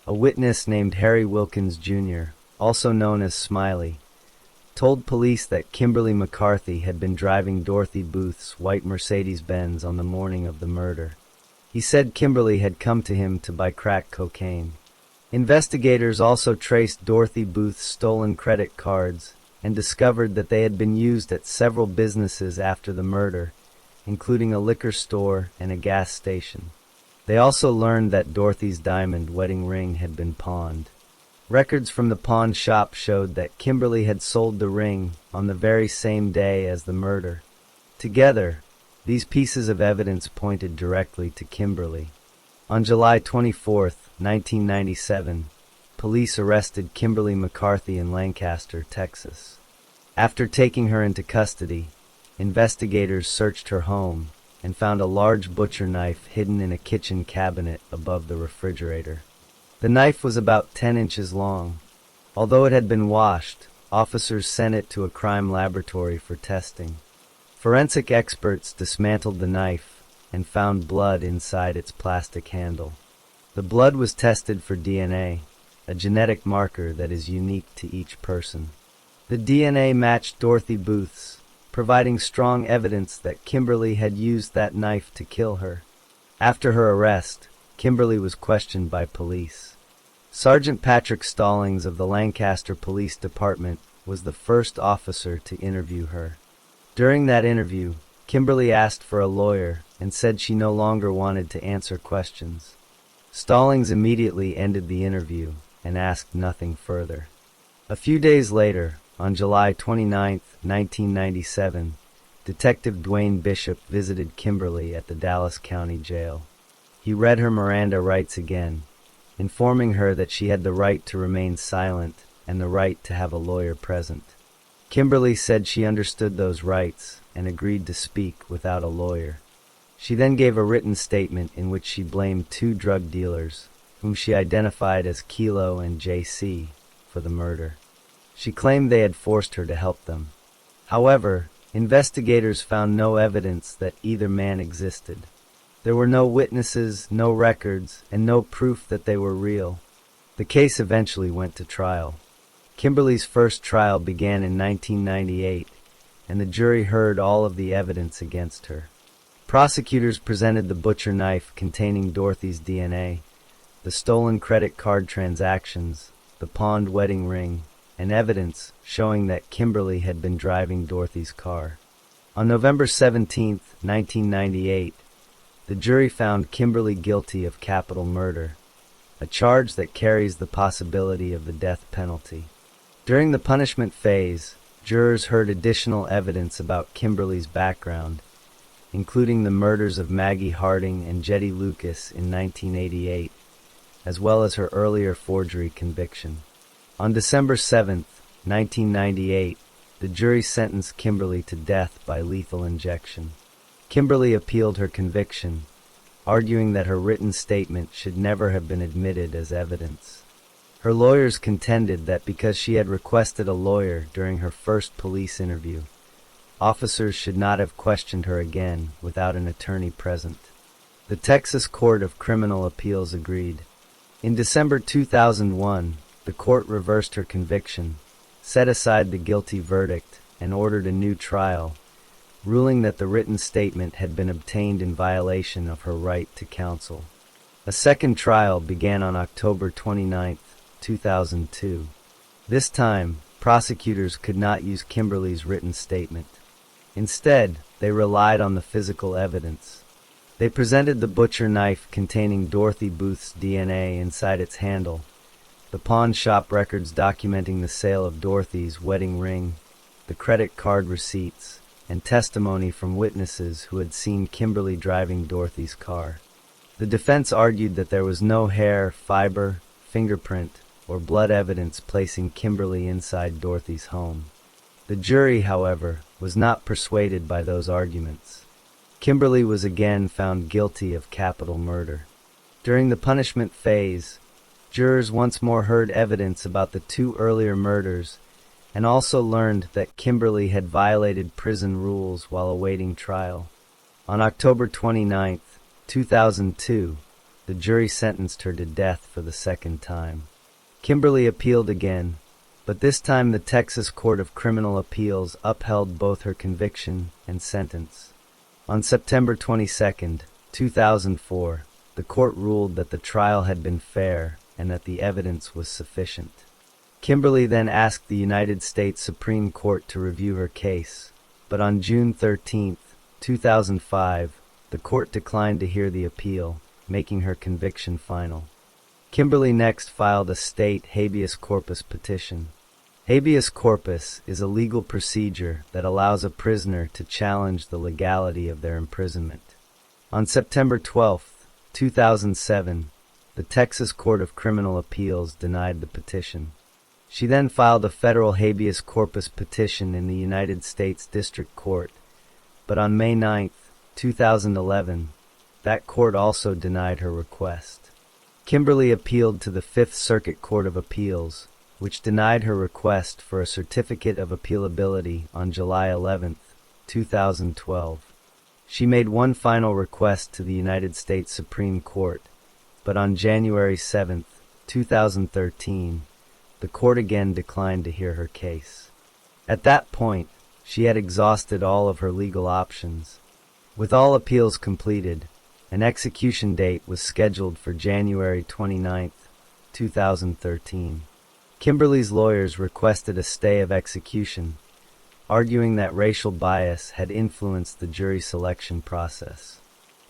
A witness named Harry Wilkins Jr., also known as Smiley, told police that Kimberly McCarthy had been driving Dorothy Booth's white Mercedes-Benz on the morning of the murder. He said Kimberly had come to him to buy crack cocaine. Investigators also traced Dorothy Booth's stolen credit cards and discovered that they had been used at several businesses after the murder, including a liquor store and a gas station. They also learned that Dorothy's diamond wedding ring had been pawned. Records from the pawn shop showed that Kimberly had sold the ring on the very same day as the murder. Together, these pieces of evidence pointed directly to Kimberly. On July 24, 1997, police arrested Kimberly McCarthy in Lancaster, Texas. After taking her into custody, investigators searched her home and found a large butcher knife hidden in a kitchen cabinet above the refrigerator. The knife was about 10 inches long. Although it had been washed, officers sent it to a crime laboratory for testing. Forensic experts dismantled the knife and found blood inside its plastic handle. The blood was tested for DNA, a genetic marker that is unique to each person. The DNA matched Dorothy Booth's, providing strong evidence that Kimberly had used that knife to kill her. After her arrest, Kimberly was questioned by police. Sergeant Patrick Stallings of the Lancaster Police Department was the first officer to interview her. During that interview, Kimberly asked for a lawyer and said she no longer wanted to answer questions. Stallings immediately ended the interview and asked nothing further. A few days later, on July 29, 1997, Detective Dwayne Bishop visited Kimberly at the Dallas County Jail. He read her Miranda rights again, informing her that she had the right to remain silent and the right to have a lawyer present. Kimberly said she understood those rights and agreed to speak without a lawyer. She then gave a written statement in which she blamed two drug dealers, whom she identified as Kilo and JC, for the murder. She claimed they had forced her to help them. However, investigators found no evidence that either man existed. There were no witnesses, no records, and no proof that they were real. The case eventually went to trial. Kimberly's first trial began in 1998, and the jury heard all of the evidence against her. Prosecutors presented the butcher knife containing Dorothy's DNA, the stolen credit card transactions, the pawned wedding ring, and evidence showing that Kimberly had been driving Dorothy's car. On November 17, 1998, the jury found Kimberly guilty of capital murder, a charge that carries the possibility of the death penalty. During the punishment phase, jurors heard additional evidence about Kimberly's background, including the murders of Maggie Harding and Jetty Lucas in 1988, as well as her earlier forgery conviction. On December 7, 1998, the jury sentenced Kimberly to death by lethal injection. Kimberly appealed her conviction, arguing that her written statement should never have been admitted as evidence. Her lawyers contended that because she had requested a lawyer during her first police interview, officers should not have questioned her again without an attorney present. The Texas Court of Criminal Appeals agreed. In December 2001, the court reversed her conviction, set aside the guilty verdict, and ordered a new trial, ruling that the written statement had been obtained in violation of her right to counsel. A second trial began on October 29, 2002. This time, prosecutors could not use Kimberly's written statement. Instead, they relied on the physical evidence. They presented the butcher knife containing Dorothy Booth's DNA inside its handle, the pawn shop records documenting the sale of Dorothy's wedding ring, the credit card receipts, and testimony from witnesses who had seen Kimberly driving Dorothy's car. The defense argued that there was no hair, fiber, fingerprint, or blood evidence placing Kimberly inside Dorothy's home. The jury, however, was not persuaded by those arguments. Kimberly was again found guilty of capital murder. During the punishment phase, jurors once more heard evidence about the two earlier murders and also learned that Kimberly had violated prison rules while awaiting trial. On October 29, 2002, the jury sentenced her to death for the second time. Kimberly appealed again, But this time the Texas Court of Criminal Appeals upheld both her conviction and sentence. On September 22, 2004, the court ruled that the trial had been fair and that the evidence was sufficient. Kimberly then asked the United States Supreme Court to review her case, but on June 13, 2005, the court declined to hear the appeal, making her conviction final. Kimberly next filed a state habeas corpus petition. Habeas corpus is a legal procedure that allows a prisoner to challenge the legality of their imprisonment. On September 12, 2007, the Texas Court of Criminal Appeals denied the petition. She then filed a federal habeas corpus petition in the United States District Court, but on May 9, 2011, that court also denied her request. Kimberly appealed to the Fifth Circuit Court of Appeals, which denied her request for a certificate of appealability on July 11, 2012. She made one final request to the United States Supreme Court, but on January 7, 2013, the court again declined to hear her case. At that point, she had exhausted all of her legal options. With all appeals completed, an execution date was scheduled for January 29, 2013. Kimberly's lawyers requested a stay of execution, arguing that racial bias had influenced the jury selection process.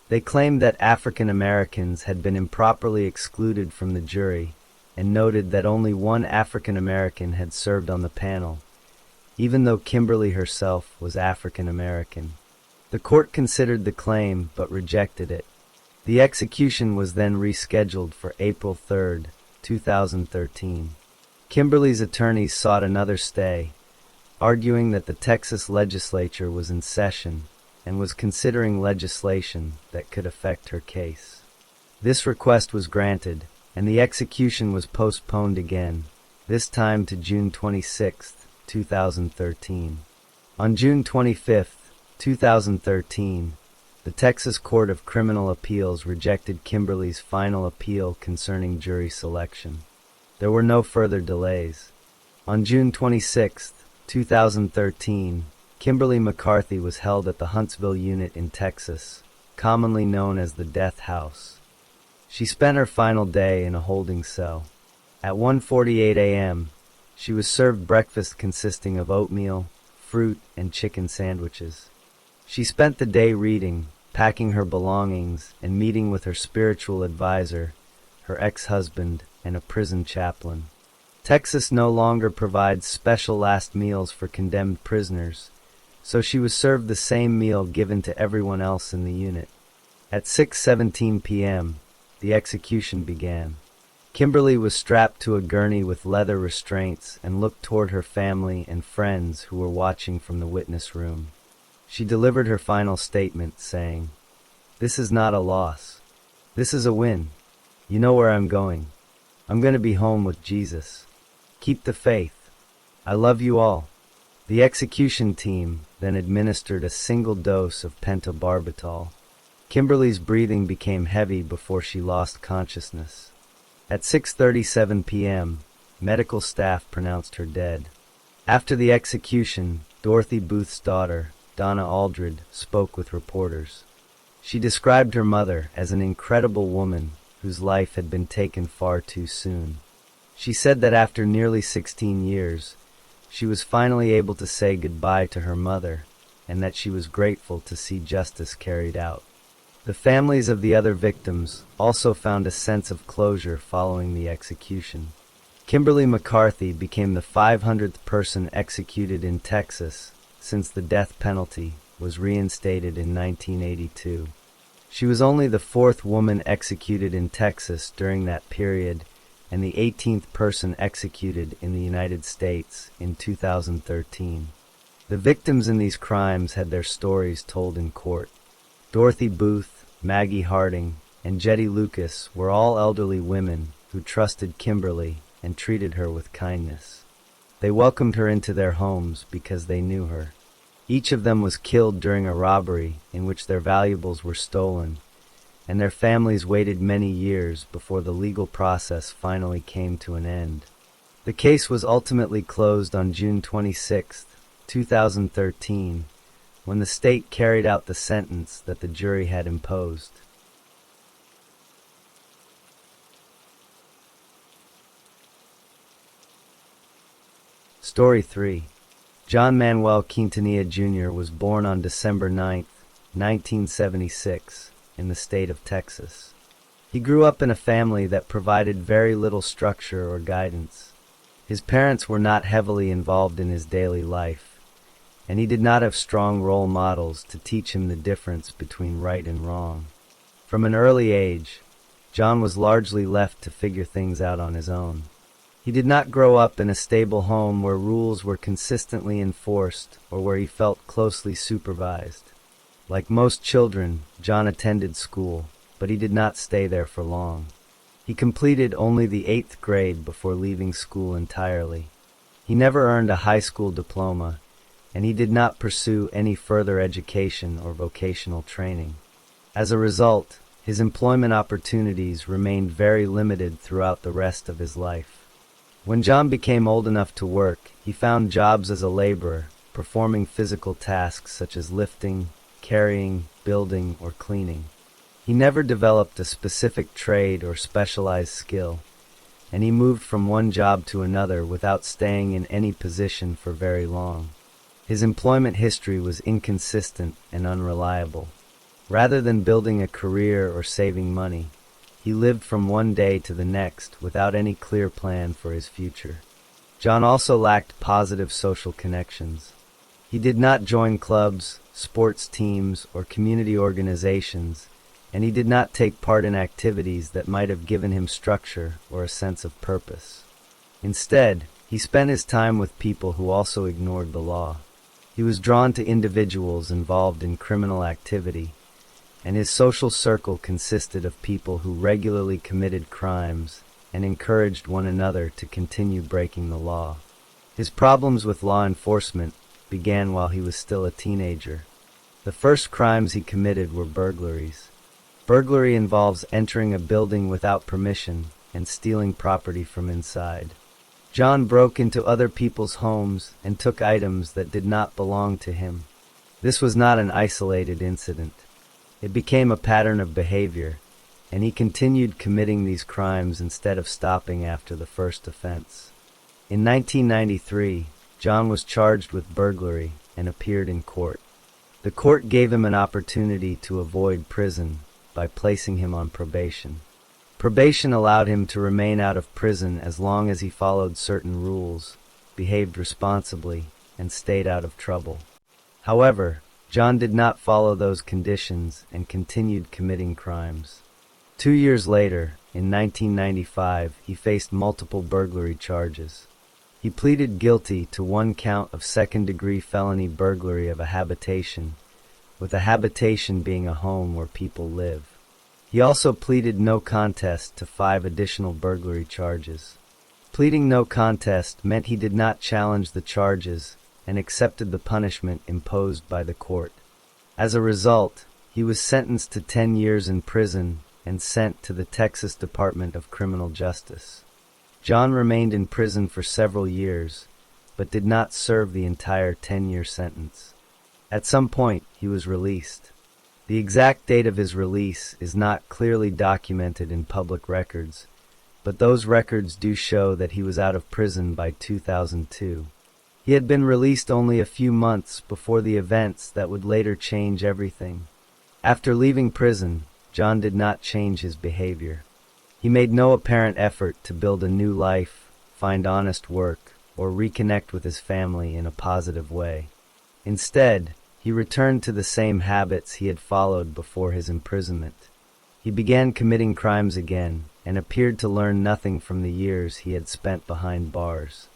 They claimed that African Americans had been improperly excluded from the jury and noted that only one African American had served on the panel, even though Kimberly herself was African American. The court considered the claim but rejected it. The execution was then rescheduled for April 3, 2013. Kimberly's attorneys sought another stay, arguing that the Texas legislature was in session and was considering legislation that could affect her case. This request was granted, and the execution was postponed again, this time to June 26, 2013. On June 25, 2013, the Texas Court of Criminal Appeals rejected Kimberly's final appeal concerning jury selection. There were no further delays. On June 26, 2013, Kimberly McCarthy was held at the Huntsville unit in Texas, commonly known as the Death House. She spent her final day in a holding cell. At 1:48 a.m., she was served breakfast consisting of oatmeal, fruit, and chicken sandwiches. She spent the day reading, packing her belongings, and meeting with her spiritual advisor, her ex-husband, and a prison chaplain. Texas no longer provides special last meals for condemned prisoners, so she was served the same meal given to everyone else in the unit. At 6:17 p.m., the execution began. Kimberly was strapped to a gurney with leather restraints and looked toward her family and friends who were watching from the witness room. She delivered her final statement, saying, "This is not a loss. This is a win. You know where I'm going. I'm going to be home with Jesus. Keep the faith. I love you all." The execution team then administered a single dose of pentobarbital. Kimberly's breathing became heavy before she lost consciousness. At 6:37 p.m., medical staff pronounced her dead. After the execution, Dorothy Booth's daughter, Donna Aldred, spoke with reporters. She described her mother as an incredible woman whose life had been taken far too soon. She said that after nearly 16 years, she was finally able to say goodbye to her mother, and that she was grateful to see justice carried out. The families of the other victims also found a sense of closure following the execution. Kimberly McCarthy became the 500th person executed in Texas since the death penalty was reinstated in 1982. She was only the fourth woman executed in Texas during that period and the 18th person executed in the United States in 2013. The victims in these crimes had their stories told in court. Dorothy Booth, Maggie Harding, and Jetty Lucas were all elderly women who trusted Kimberly and treated her with kindness. They welcomed her into their homes because they knew her. Each of them was killed during a robbery in which their valuables were stolen, and their families waited many years before the legal process finally came to an end. The case was ultimately closed on June 26, 2013, when the state carried out the sentence that the jury had imposed. Story 3. John Manuel Quintanilla Jr. was born on December 9, 1976, in the state of Texas. He grew up in a family that provided very little structure or guidance. His parents were not heavily involved in his daily life, and he did not have strong role models to teach him the difference between right and wrong. From an early age, John was largely left to figure things out on his own. He did not grow up in a stable home where rules were consistently enforced or where he felt closely supervised. Like most children, John attended school, but he did not stay there for long. He completed only the 8th grade before leaving school entirely. He never earned a high school diploma, and he did not pursue any further education or vocational training. As a result, his employment opportunities remained very limited throughout the rest of his life. When John became old enough to work, he found jobs as a laborer, performing physical tasks such as lifting, carrying, building, or cleaning. He never developed a specific trade or specialized skill, and he moved from one job to another without staying in any position for very long. His employment history was inconsistent and unreliable. Rather than building a career or saving money, he lived from one day to the next without any clear plan for his future. John also lacked positive social connections. He did not join clubs, sports teams, or community organizations, and he did not take part in activities that might have given him structure or a sense of purpose. Instead, he spent his time with people who also ignored the law. He was drawn to individuals involved in criminal activity, and his social circle consisted of people who regularly committed crimes and encouraged one another to continue breaking the law. His problems with law enforcement began while he was still a teenager. The first crimes he committed were burglaries. Burglary involves entering a building without permission and stealing property from inside. John broke into other people's homes and took items that did not belong to him. This was not an isolated incident. It became a pattern of behavior, and he continued committing these crimes instead of stopping after the first offense. In 1993, John was charged with burglary and appeared in court. The court gave him an opportunity to avoid prison by placing him on probation. Probation allowed him to remain out of prison as long as he followed certain rules, behaved responsibly, and stayed out of trouble. However, John did not follow those conditions and continued committing crimes. 2 years later, in 1995, he faced multiple burglary charges. He pleaded guilty to one count of second-degree felony burglary of a habitation, with a habitation being a home where people live. He also pleaded no contest to 5 additional burglary charges. Pleading no contest meant he did not challenge the charges and accepted the punishment imposed by the court. As a result, he was sentenced to 10 years in prison and sent to the Texas Department of Criminal Justice. John remained in prison for several years, but did not serve the entire 10-year sentence. At some point, he was released. The exact date of his release is not clearly documented in public records, but those records do show that he was out of prison by 2002. He had been released only a few months before the events that would later change everything. After leaving prison, John did not change his behavior. He made no apparent effort to build a new life, find honest work, or reconnect with his family in a positive way. Instead, he returned to the same habits he had followed before his imprisonment. He began committing crimes again and appeared to learn nothing from the years he had spent behind bars.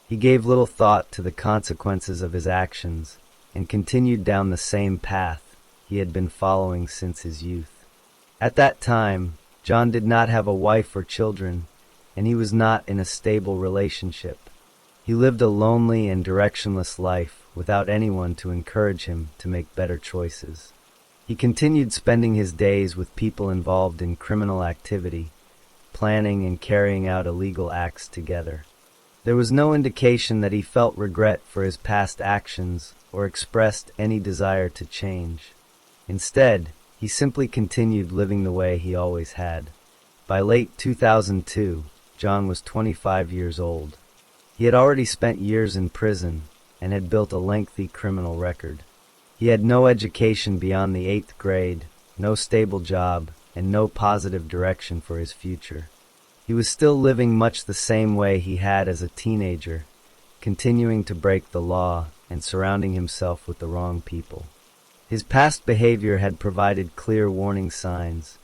He gave little thought to the consequences of his actions and continued down the same path he had been following since his youth. At that time, John did not have a wife or children, and he was not in a stable relationship. He lived a lonely and directionless life without anyone to encourage him to make better choices. He continued spending his days with people involved in criminal activity, planning and carrying out illegal acts together. There was no indication that he felt regret for his past actions or expressed any desire to change. Instead, he simply continued living the way he always had. By late 2002, John was 25 years old. He had already spent years in prison and had built a lengthy criminal record. He had no education beyond the 8th grade, no stable job, and no positive direction for his future. He was still living much the same way he had as a teenager, continuing to break the law and surrounding himself with the wrong people. His past behavior had provided clear warning signs,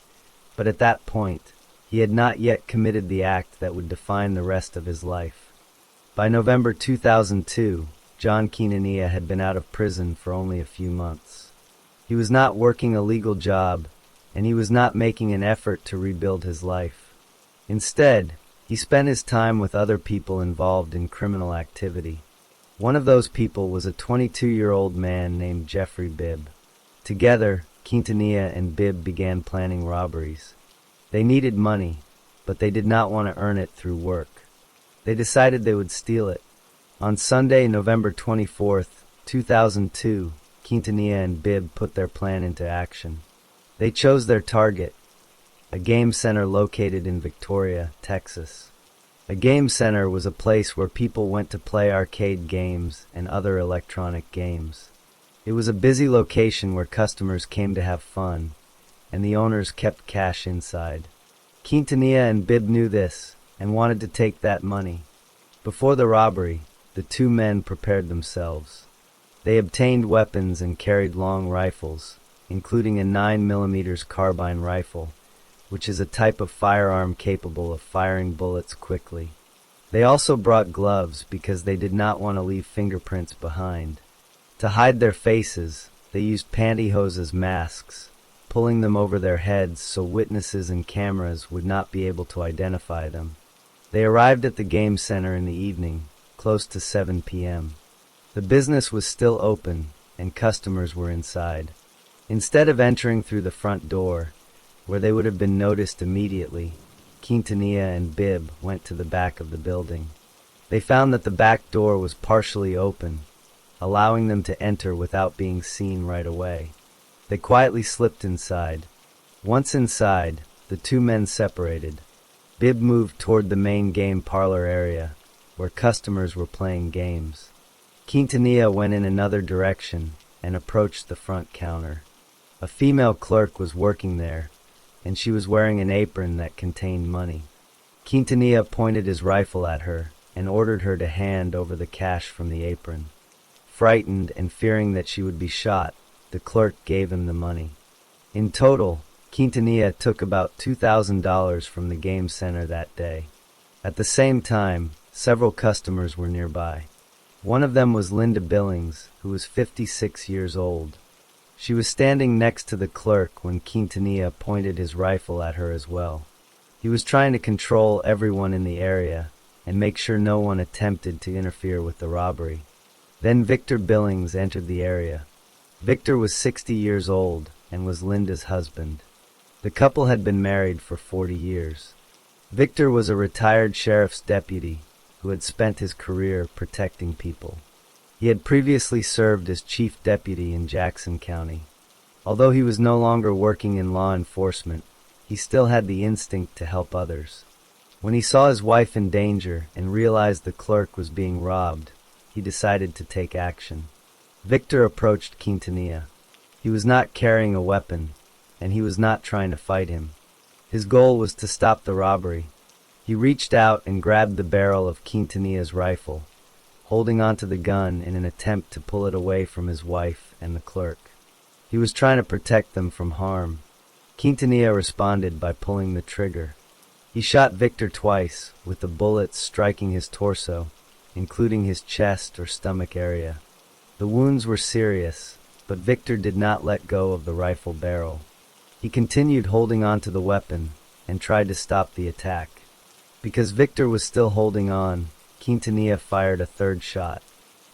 but at that point, he had not yet committed the act that would define the rest of his life. By November 2002, John Quintanilla had been out of prison for only a few months. He was not working a legal job, and he was not making an effort to rebuild his life. Instead, he spent his time with other people involved in criminal activity. One of those people was a 22-year-old man named Jeffrey Bibb. Together, Quintanilla and Bibb began planning robberies. They needed money, but they did not want to earn it through work. They decided they would steal it. On Sunday, November 24th, 2002, Quintanilla and Bibb put their plan into action. They chose their target, a game center located in Victoria, Texas. A game center was a place where people went to play arcade games and other electronic games. It was a busy location where customers came to have fun, and the owners kept cash inside. Quintanilla and Bibb knew this and wanted to take that money. Before the robbery, the two men prepared themselves. They obtained weapons and carried long rifles, including a 9mm carbine rifle, which is a type of firearm capable of firing bullets quickly. They also brought gloves because they did not want to leave fingerprints behind. To hide their faces, they used pantyhose as masks, pulling them over their heads so witnesses and cameras would not be able to identify them. They arrived at the game center in the evening, close to 7 p.m. The business was still open, and customers were inside. Instead of entering through the front door, where they would have been noticed immediately, Quintanilla and Bibb went to the back of the building. They found that the back door was partially open, allowing them to enter without being seen right away. They quietly slipped inside. Once inside, the two men separated. Bibb moved toward the main game parlor area, where customers were playing games. Quintanilla went in another direction and approached the front counter. A female clerk was working there, and she was wearing an apron that contained money. Quintanilla pointed his rifle at her and ordered her to hand over the cash from the apron. Frightened and fearing that she would be shot, the clerk gave him the money. In total, Quintanilla took about $2,000 from the game center that day. At the same time, several customers were nearby. One of them was Linda Billings, who was 56 years old. She was standing next to the clerk when Quintanilla pointed his rifle at her as well. He was trying to control everyone in the area and make sure no one attempted to interfere with the robbery. Then Victor Billings entered the area. Victor was 60 years old and was Linda's husband. The couple had been married for 40 years. Victor was a retired sheriff's deputy who had spent his career protecting people. He had previously served as chief deputy in Jackson County. Although he was no longer working in law enforcement, he still had the instinct to help others. When he saw his wife in danger and realized the clerk was being robbed, he decided to take action. Victor approached Quintanilla. He was not carrying a weapon, and he was not trying to fight him. His goal was to stop the robbery. He reached out and grabbed the barrel of Quintanilla's rifle, holding onto the gun in an attempt to pull it away from his wife and the clerk. He was trying to protect them from harm. Quintanilla responded by pulling the trigger. He shot Victor twice, with the bullets striking his torso, including his chest or stomach area. The wounds were serious, but Victor did not let go of the rifle barrel. He continued holding onto the weapon and tried to stop the attack. Because Victor was still holding on, Quintanilla fired a third shot.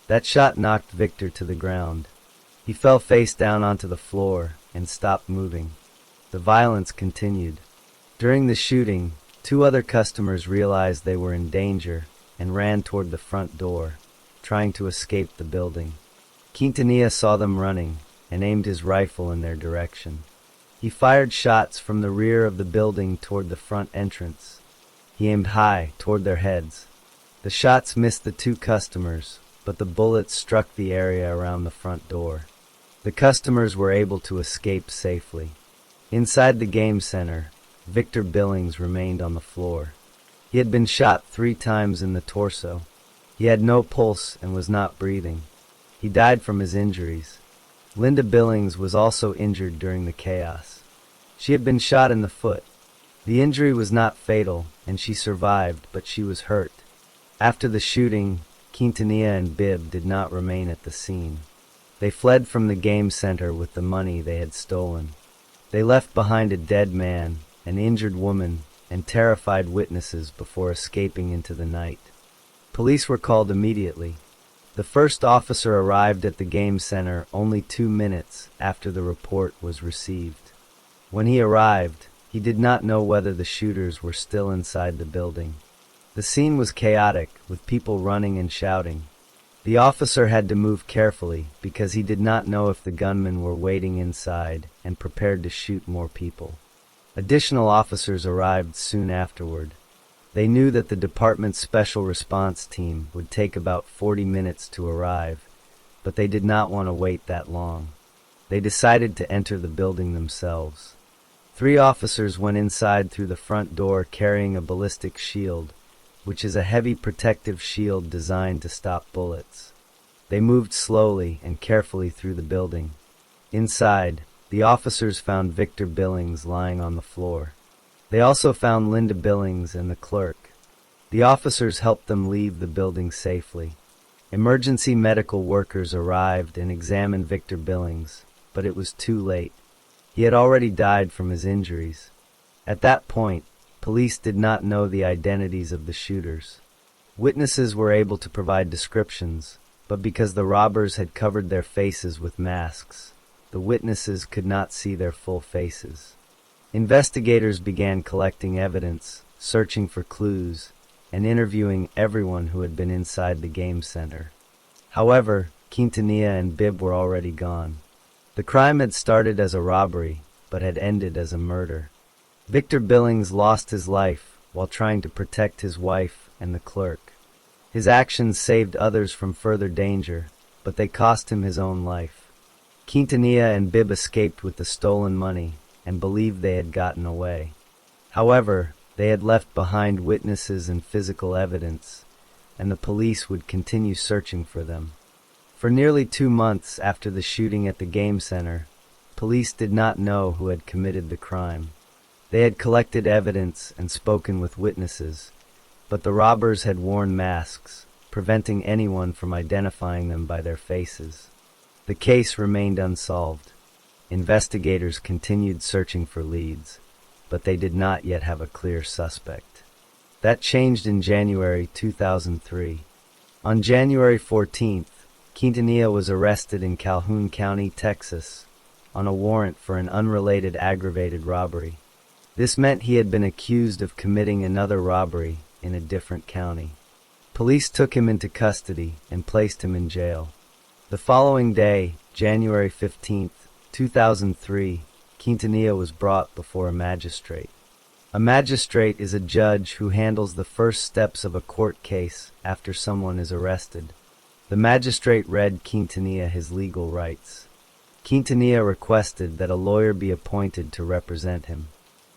That shot knocked Victor to the ground. He fell face down onto the floor and stopped moving. The violence continued. During the shooting, two other customers realized they were in danger and ran toward the front door, trying to escape the building. Quintanilla saw them running and aimed his rifle in their direction. He fired shots from the rear of the building toward the front entrance. He aimed high toward their heads. The shots missed the two customers, but the bullets struck the area around the front door. The customers were able to escape safely. Inside the game center, Victor Billings remained on the floor. He had been shot 3 times in the torso. He had no pulse and was not breathing. He died from his injuries. Linda Billings was also injured during the chaos. She had been shot in the foot. The injury was not fatal, and she survived, but she was hurt. After the shooting, Quintanilla and Bibb did not remain at the scene. They fled from the game center with the money they had stolen. They left behind a dead man, an injured woman, and terrified witnesses before escaping into the night. Police were called immediately. The first officer arrived at the game center only 2 minutes after the report was received. When he arrived, he did not know whether the shooters were still inside the building. The scene was chaotic, with people running and shouting. The officer had to move carefully because he did not know if the gunmen were waiting inside and prepared to shoot more people. Additional officers arrived soon afterward. They knew that the department's special response team would take about 40 minutes to arrive, but they did not want to wait that long. They decided to enter the building themselves. 3 officers went inside through the front door carrying a ballistic shield, which is a heavy protective shield designed to stop bullets. They moved slowly and carefully through the building. Inside, the officers found Victor Billings lying on the floor. They also found Linda Billings and the clerk. The officers helped them leave the building safely. Emergency medical workers arrived and examined Victor Billings, but it was too late. He had already died from his injuries. At that point, police did not know the identities of the shooters. Witnesses were able to provide descriptions, but because the robbers had covered their faces with masks, the witnesses could not see their full faces. Investigators began collecting evidence, searching for clues, and interviewing everyone who had been inside the game center. However, Quintanilla and Bibb were already gone. The crime had started as a robbery, but had ended as a murder. Victor Billings lost his life while trying to protect his wife and the clerk. His actions saved others from further danger, but they cost him his own life. Quintanilla and Bibb escaped with the stolen money and believed they had gotten away. However, they had left behind witnesses and physical evidence, and the police would continue searching for them. For nearly 2 months after the shooting at the game center, police did not know who had committed the crime. They had collected evidence and spoken with witnesses, but the robbers had worn masks, preventing anyone from identifying them by their faces. The case remained unsolved. Investigators continued searching for leads, but they did not yet have a clear suspect. That changed in January 2003. On January 14th, Quintanilla was arrested in Calhoun County, Texas, on a warrant for an unrelated aggravated robbery. This meant he had been accused of committing another robbery in a different county. Police took him into custody and placed him in jail. The following day, January 15th, 2003, Quintanilla was brought before a magistrate. A magistrate is a judge who handles the first steps of a court case after someone is arrested. The magistrate read Quintanilla his legal rights. Quintanilla requested that a lawyer be appointed to represent him.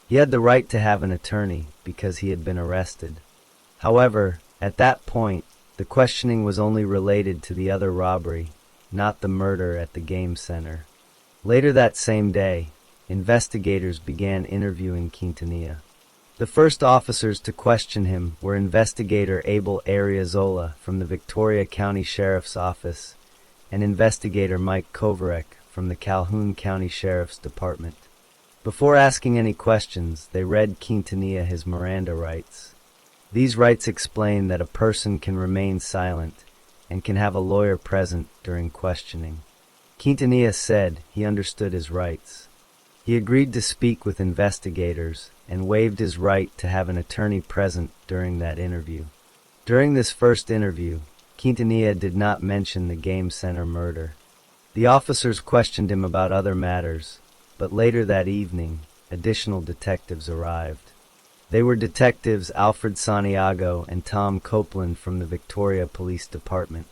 He had the right to have an attorney because he had been arrested. However, at that point, the questioning was only related to the other robbery, not the murder at the game center. Later that same day, investigators began interviewing Quintanilla. The first officers to question him were investigator Abel Arreazola from the Victoria County Sheriff's Office and investigator Mike Kovarek from the Calhoun County Sheriff's Department. Before asking any questions, they read Quintanilla his Miranda rights. These rights explain that a person can remain silent and can have a lawyer present during questioning. Quintanilla said he understood his rights. He agreed to speak with investigators and waived his right to have an attorney present during that interview. During this first interview, Quintanilla did not mention the game center murder. The officers questioned him about other matters, but later that evening, additional detectives arrived. They were Detectives Alfred Santiago and Tom Copeland from the Victoria Police Department.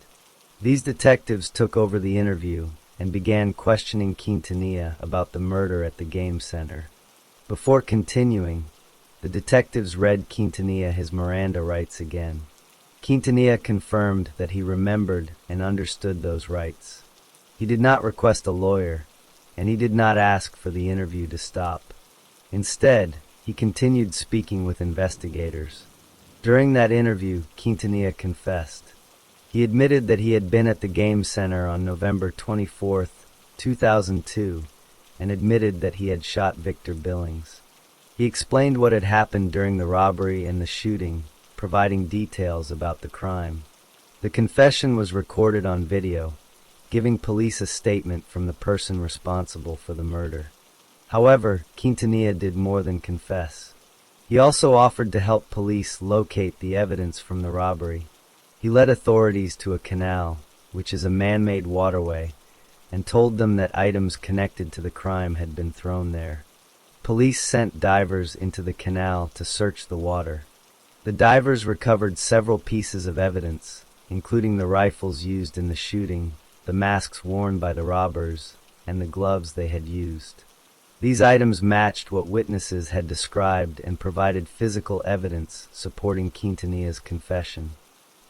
These detectives took over the interview and began questioning Quintanilla about the murder at the game center. Before continuing, the detectives read Quintanilla his Miranda rights again. Quintanilla confirmed that he remembered and understood those rights. He did not request a lawyer, and he did not ask for the interview to stop. Instead, he continued speaking with investigators. During that interview, Quintanilla confessed. He admitted that he had been at the game center on November 24, 2002, and admitted that he had shot Victor Billings. He explained what had happened during the robbery and the shooting, providing details about the crime. The confession was recorded on video, giving police a statement from the person responsible for the murder. However, Quintanilla did more than confess. He also offered to help police locate the evidence from the robbery. He led authorities to a canal, which is a man-made waterway, and told them that items connected to the crime had been thrown there. Police sent divers into the canal to search the water. The divers recovered several pieces of evidence, including the rifles used in the shooting, the masks worn by the robbers, and the gloves they had used. These items matched what witnesses had described and provided physical evidence supporting Quintanilla's confession.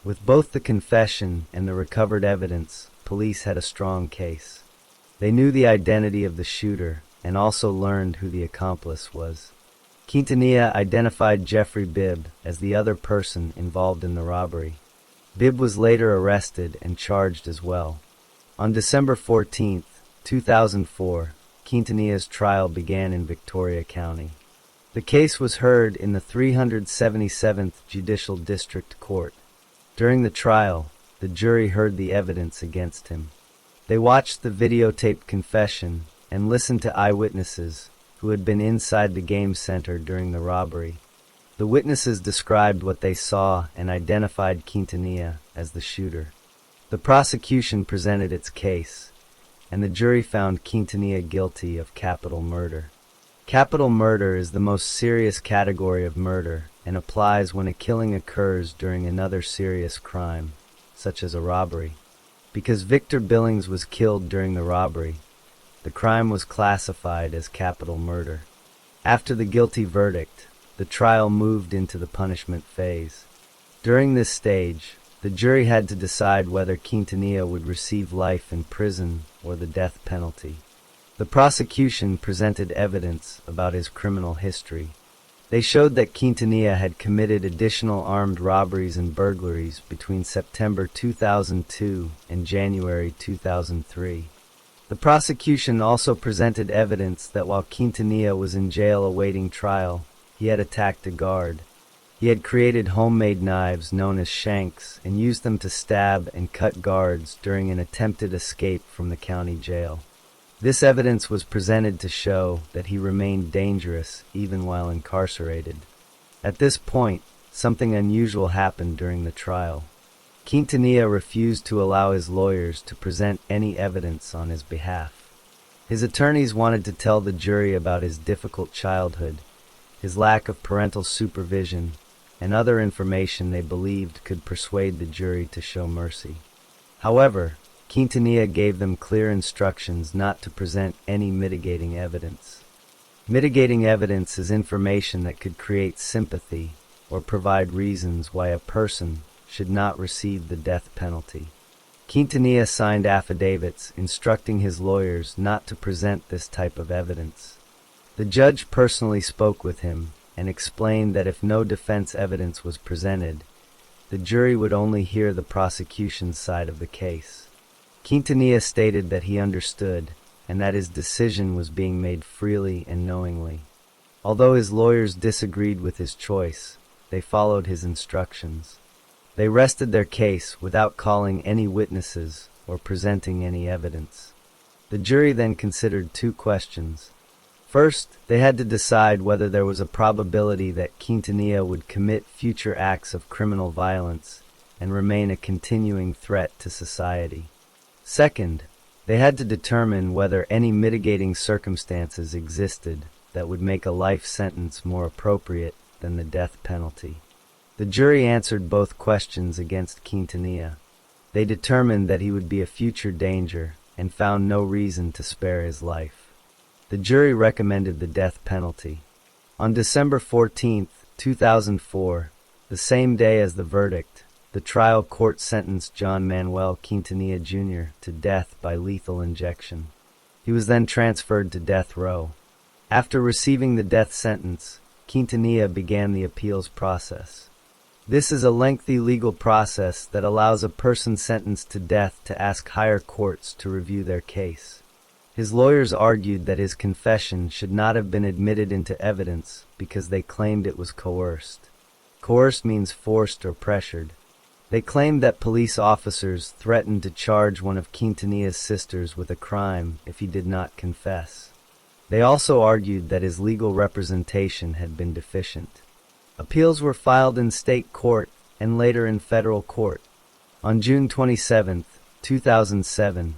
With both the confession and the recovered evidence, police had a strong case. They knew the identity of the shooter and also learned who the accomplice was. Quintanilla identified Jeffrey Bibb as the other person involved in the robbery. Bibb was later arrested and charged as well. On December 14, 2004, Quintanilla's trial began in Victoria County. The case was heard in the 377th Judicial District Court. During the trial, the jury heard the evidence against him. They watched the videotaped confession and listened to eyewitnesses who had been inside the game center during the robbery. The witnesses described what they saw and identified Quintanilla as the shooter. The prosecution presented its case, and the jury found Quintanilla guilty of capital murder. Capital murder is the most serious category of murder and applies when a killing occurs during another serious crime, such as a robbery. Because Victor Billings was killed during the robbery, the crime was classified as capital murder. After the guilty verdict, the trial moved into the punishment phase. During this stage, the jury had to decide whether Quintanilla would receive life in prison or the death penalty. The prosecution presented evidence about his criminal history. They showed that Quintanilla had committed additional armed robberies and burglaries between September 2002 and January 2003. The prosecution also presented evidence that while Quintanilla was in jail awaiting trial, he had attacked a guard. He had created homemade knives known as shanks and used them to stab and cut guards during an attempted escape from the county jail. This evidence was presented to show that he remained dangerous even while incarcerated. At this point, something unusual happened during the trial. Quintanilla refused to allow his lawyers to present any evidence on his behalf. His attorneys wanted to tell the jury about his difficult childhood, his lack of parental supervision, and other information they believed could persuade the jury to show mercy. However, Quintanilla gave them clear instructions not to present any mitigating evidence. Mitigating evidence is information that could create sympathy or provide reasons why a person should not receive the death penalty. Quintanilla signed affidavits instructing his lawyers not to present this type of evidence. The judge personally spoke with him and explained that if no defense evidence was presented, the jury would only hear the prosecution's side of the case. Quintanilla stated that he understood and that his decision was being made freely and knowingly. Although his lawyers disagreed with his choice, they followed his instructions. They rested their case without calling any witnesses or presenting any evidence. The jury then considered two questions. First, they had to decide whether there was a probability that Quintanilla would commit future acts of criminal violence and remain a continuing threat to society. Second, they had to determine whether any mitigating circumstances existed that would make a life sentence more appropriate than the death penalty. The jury answered both questions against Quintanilla. They determined that he would be a future danger and found no reason to spare his life. The jury recommended the death penalty. On December 14, 2004, the same day as the verdict, the trial court sentenced John Manuel Quintanilla Jr. to death by lethal injection. He was then transferred to death row. After receiving the death sentence, Quintanilla began the appeals process. This is a lengthy legal process that allows a person sentenced to death to ask higher courts to review their case. His lawyers argued that his confession should not have been admitted into evidence because they claimed it was coerced. Coerced means forced or pressured. They claimed that police officers threatened to charge one of Quintanilla's sisters with a crime if he did not confess. They also argued that his legal representation had been deficient. Appeals were filed in state court and later in federal court. On June 27, 2007,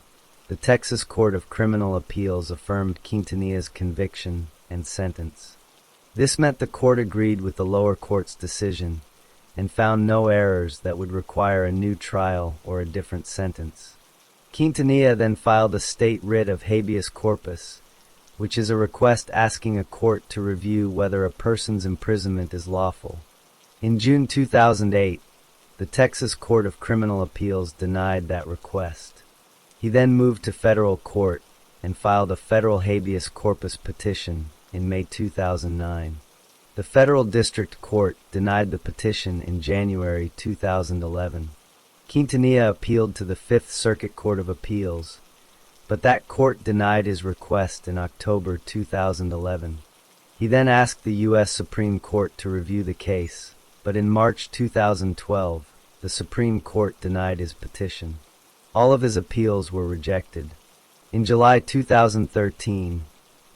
the Texas Court of Criminal Appeals affirmed Quintanilla's conviction and sentence. This meant the court agreed with the lower court's decision and found no errors that would require a new trial or a different sentence. Quintanilla then filed a state writ of habeas corpus, which is a request asking a court to review whether a person's imprisonment is lawful. In June 2008, the Texas Court of Criminal Appeals denied that request. He then moved to federal court and filed a federal habeas corpus petition in May 2009. The federal district court denied the petition in January 2011. Quintanilla appealed to the Fifth Circuit Court of Appeals, but that court denied his request in October 2011. He then asked the U.S. Supreme Court to review the case, but in March 2012, the Supreme Court denied his petition. All of his appeals were rejected. In July 2013,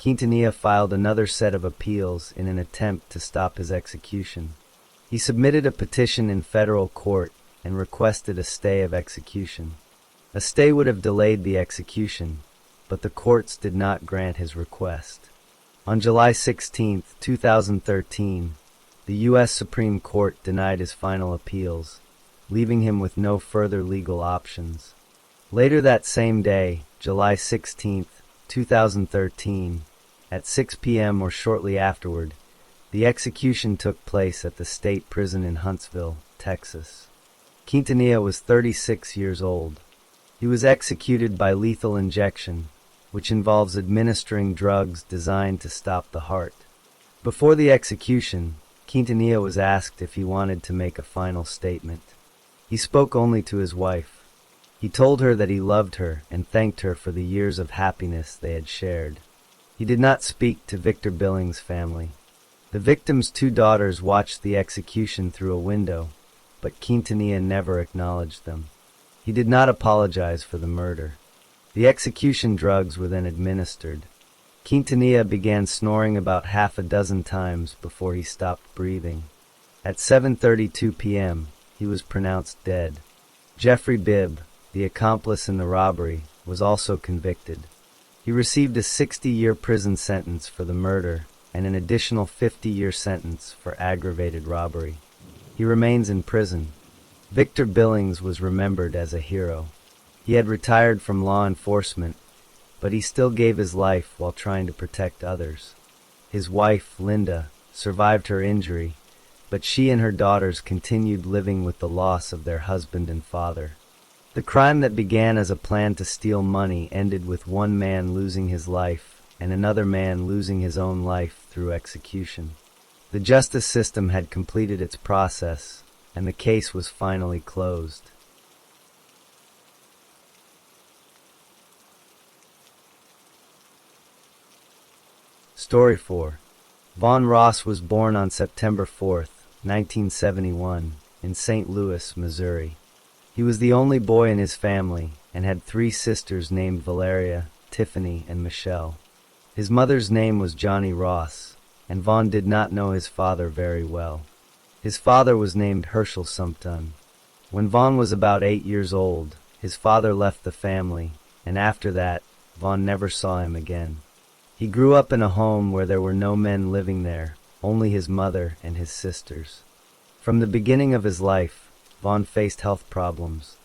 Quintanilla filed another set of appeals in an attempt to stop his execution. He submitted a petition in federal court and requested a stay of execution. A stay would have delayed the execution, but the courts did not grant his request. On July 16, 2013, the U.S. Supreme Court denied his final appeals, leaving him with no further legal options. Later that same day, July 16, 2013, at 6 p.m. or shortly afterward, the execution took place at the state prison in Huntsville, Texas. Quintanilla was 36 years old. He was executed by lethal injection, which involves administering drugs designed to stop the heart. Before the execution, Quintanilla was asked if he wanted to make a final statement. He spoke only to his wife. He told her that he loved her and thanked her for the years of happiness they had shared. He did not speak to Victor Billings' family. The victim's two daughters watched the execution through a window, but Quintanilla never acknowledged them. He did not apologize for the murder. The execution drugs were then administered. Quintanilla began snoring about half a dozen times before he stopped breathing. At 7:32 p.m., he was pronounced dead. Jeffrey Bibb, the accomplice in the robbery, was also convicted. He received a 60-year prison sentence for the murder and an additional 50-year sentence for aggravated robbery. He remains in prison. Victor Billings was remembered as a hero. He had retired from law enforcement, but he still gave his life while trying to protect others. His wife, Linda, survived her injury, but she and her daughters continued living with the loss of their husband and father. The crime that began as a plan to steal money ended with one man losing his life and another man losing his own life through execution. The justice system had completed its process, and the case was finally closed. Story 4. Von Ross was born on September 4, 1971, in St. Louis, Missouri. He was the only boy in his family and had three sisters named Valeria, Tiffany, and Michelle. His mother's name was Johnny Ross, and Vaughn did not know his father very well. His father was named Herschel Sumpton. When Vaughn was about 8 years old, his father left the family, and after that, Vaughn never saw him again. He grew up in a home where there were no men living there, only his mother and his sisters. From the beginning of his life, Vaughn faced health problems.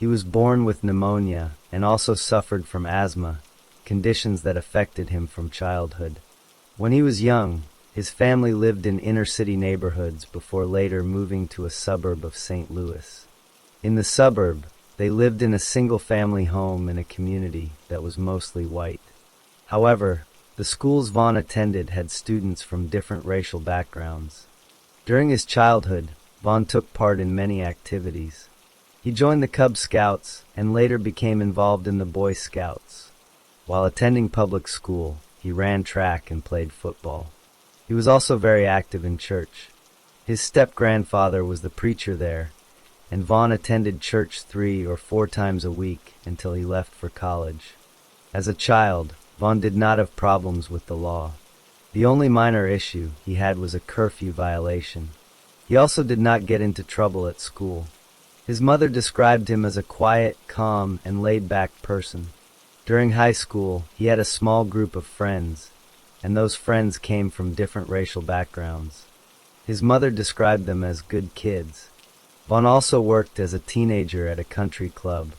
He was born with pneumonia and also suffered from asthma, conditions that affected him from childhood. When he was young, his family lived in inner-city neighborhoods before later moving to a suburb of St. Louis. In the suburb, they lived in a single-family home in a community that was mostly white. However, the schools Vaughn attended had students from different racial backgrounds. During his childhood, Vaughn took part in many activities. He joined the Cub Scouts and later became involved in the Boy Scouts. While attending public school, he ran track and played football. He was also very active in church. His step-grandfather was the preacher there, and Vaughn attended church 3 or 4 times a week until he left for college. As a child, Vaughn did not have problems with the law. The only minor issue he had was a curfew violation. He also did not get into trouble at school. His mother described him as a quiet, calm, and laid-back person. During high school, he had a small group of friends, and those friends came from different racial backgrounds. His mother described them as good kids. Vaughn also worked as a teenager at a country club.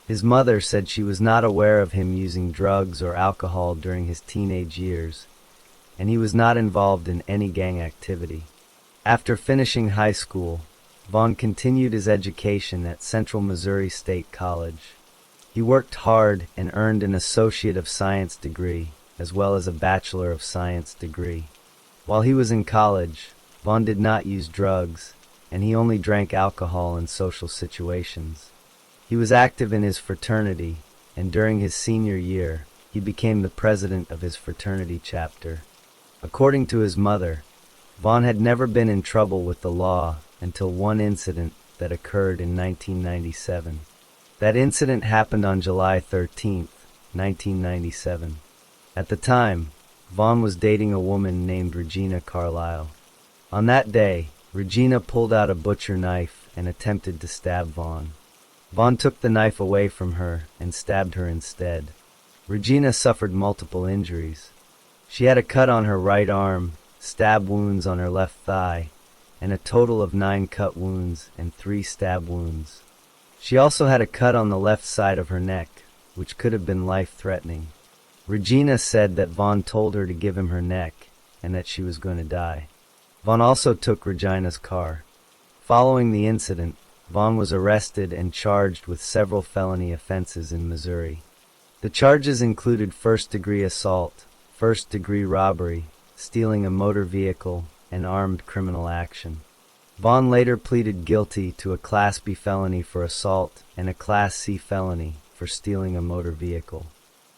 His mother said she was not aware of him using drugs or alcohol during his teenage years, and he was not involved in any gang activity. After finishing high school, Vaughn continued his education at Central Missouri State College. He worked hard and earned an Associate of Science degree, as well as a Bachelor of Science degree. While he was in college, Vaughn did not use drugs, and he only drank alcohol in social situations. He was active in his fraternity, and during his senior year, he became the president of his fraternity chapter. According to his mother, Vaughn had never been in trouble with the law until one incident that occurred in 1997. That incident happened on July 13, 1997. At the time, Vaughn was dating a woman named Regina Carlisle. On that day, Regina pulled out a butcher knife and attempted to stab Vaughn. Vaughn took the knife away from her and stabbed her instead. Regina suffered multiple injuries. She had a cut on her right arm, stab wounds on her left thigh, and a total of 9 cut wounds and 3 stab wounds. She also had a cut on the left side of her neck, which could have been life-threatening. Regina said that Vaughn told her to give him her neck and that she was going to die. Vaughn also took Regina's car. Following the incident, Vaughn was arrested and charged with several felony offenses in Missouri. The charges included first-degree assault, first-degree robbery, stealing a motor vehicle, and armed criminal action. Vaughn later pleaded guilty to a Class B felony for assault and a Class C felony for stealing a motor vehicle.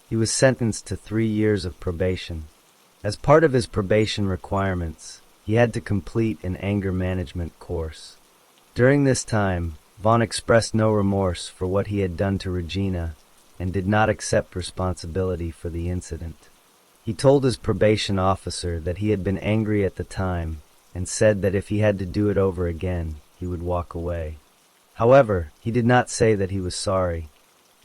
He was sentenced to 3 years of probation. As part of his probation requirements, he had to complete an anger management course. During this time, Vaughn expressed no remorse for what he had done to Regina and did not accept responsibility for the incident. He told his probation officer that he had been angry at the time and said that if he had to do it over again, he would walk away. However, he did not say that he was sorry.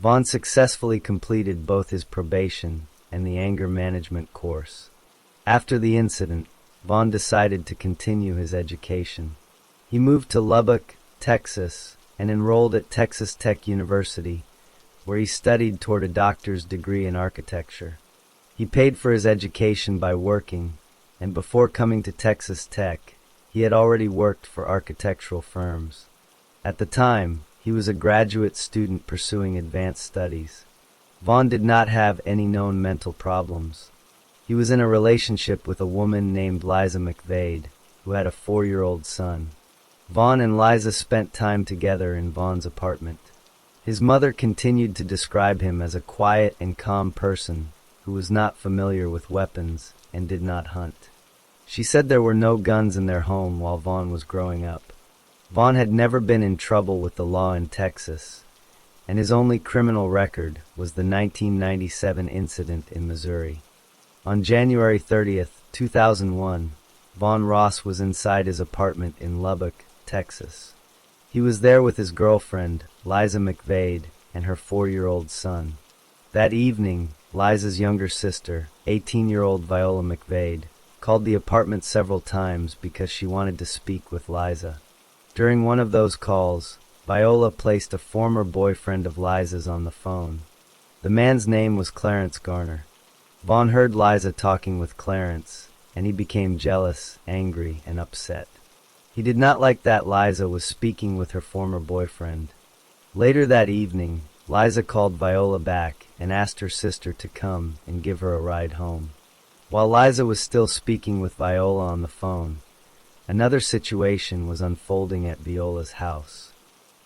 Vaughn successfully completed both his probation and the anger management course. After the incident, Vaughn decided to continue his education. He moved to Lubbock, Texas, and enrolled at Texas Tech University, where he studied toward a doctor's degree in architecture. He paid for his education by working, and before coming to Texas Tech, he had already worked for architectural firms. At the time, he was a graduate student pursuing advanced studies. Vaughn did not have any known mental problems. He was in a relationship with a woman named Liza McVade, who had a 4-year-old son. Vaughn and Liza spent time together in Vaughn's apartment. His mother continued to describe him as a quiet and calm person who was not familiar with weapons and did not hunt. She said there were no guns in their home while Vaughn was growing up. Vaughn had never been in trouble with the law in Texas, and his only criminal record was the 1997 incident in Missouri. On January 30th, 2001, Von Ross was inside his apartment in Lubbock, Texas. He was there with his girlfriend, Liza McVade, and her 4-year-old son. That evening, Liza's younger sister, 18-year-old Viola McVade, called the apartment several times because she wanted to speak with Liza. During one of those calls, Viola placed a former boyfriend of Liza's on the phone. The man's name was Clarence Garner. Vaughn heard Liza talking with Clarence, and he became jealous, angry, and upset. He did not like that Liza was speaking with her former boyfriend. Later that evening, Liza called Viola back and asked her sister to come and give her a ride home. While Liza was still speaking with Viola on the phone, another situation was unfolding at Viola's house.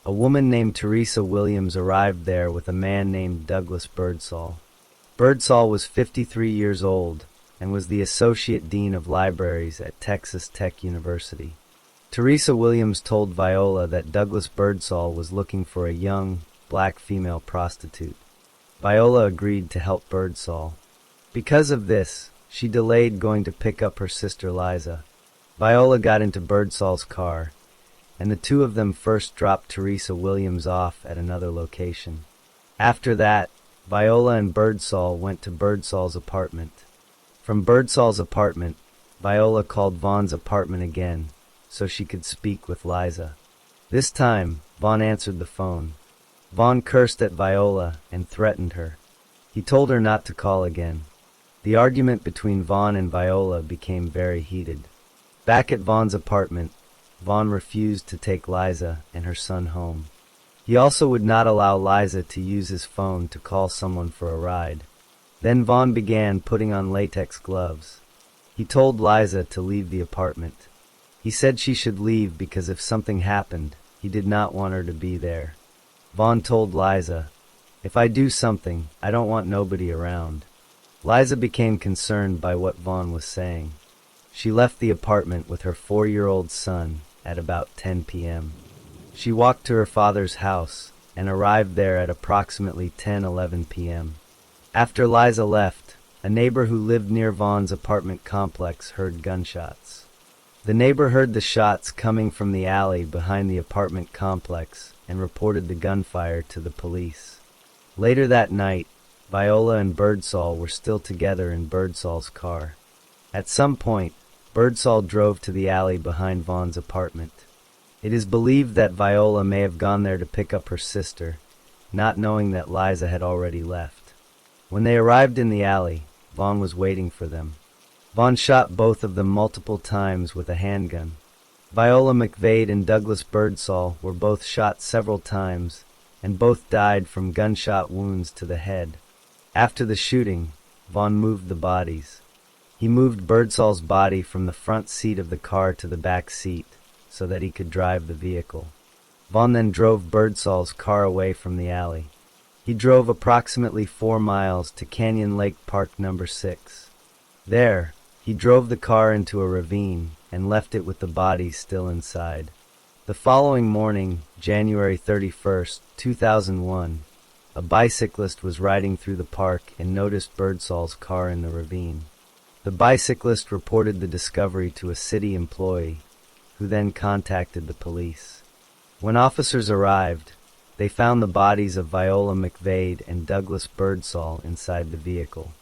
A woman named Teresa Williams arrived there with a man named Douglas Birdsall. Birdsall was 53 years old and was the Associate Dean of Libraries at Texas Tech University. Teresa Williams told Viola that Douglas Birdsall was looking for a young, black female prostitute. Viola agreed to help Birdsall. Because of this, she delayed going to pick up her sister Liza. Viola got into Birdsall's car, and the two of them first dropped Teresa Williams off at another location. After that, Viola and Birdsall went to Birdsall's apartment. From Birdsall's apartment, Viola called Vaughn's apartment again, so she could speak with Liza. This time, Vaughn answered the phone. Vaughn cursed at Viola and threatened her. He told her not to call again. The argument between Vaughn and Viola became very heated. Back at Vaughn's apartment, Vaughn refused to take Liza and her son home. He also would not allow Liza to use his phone to call someone for a ride. Then Vaughn began putting on latex gloves. He told Liza to leave the apartment. He said she should leave because if something happened, he did not want her to be there. Vaughn told Liza, "If I do something, I don't want nobody around." Liza became concerned by what Vaughn was saying. She left the apartment with her 4-year-old son at about 10 p.m. She walked to her father's house and arrived there at approximately 10:11 p.m. After Liza left, a neighbor who lived near Vaughn's apartment complex heard gunshots. The neighbor heard the shots coming from the alley behind the apartment complex and reported the gunfire to the police. Later that night, Viola and Birdsall were still together in Birdsall's car. At some point, Birdsall drove to the alley behind Vaughn's apartment. It is believed that Viola may have gone there to pick up her sister, not knowing that Liza had already left. When they arrived in the alley, Vaughn was waiting for them. Vaughn shot both of them multiple times with a handgun. Viola McVade and Douglas Birdsall were both shot several times, and both died from gunshot wounds to the head. After the shooting, Vaughn moved the bodies. He moved Birdsall's body from the front seat of the car to the back seat so that he could drive the vehicle. Vaughn then drove Birdsall's car away from the alley. He drove approximately 4 miles to Canyon Lake Park No. 6. There, he drove the car into a ravine and left it with the bodies still inside. The following morning, January 31st, 2001, a bicyclist was riding through the park and noticed Birdsall's car in the ravine. The bicyclist reported the discovery to a city employee, who then contacted the police. When officers arrived, they found the bodies of Viola McVade and Douglas Birdsall inside the vehicle.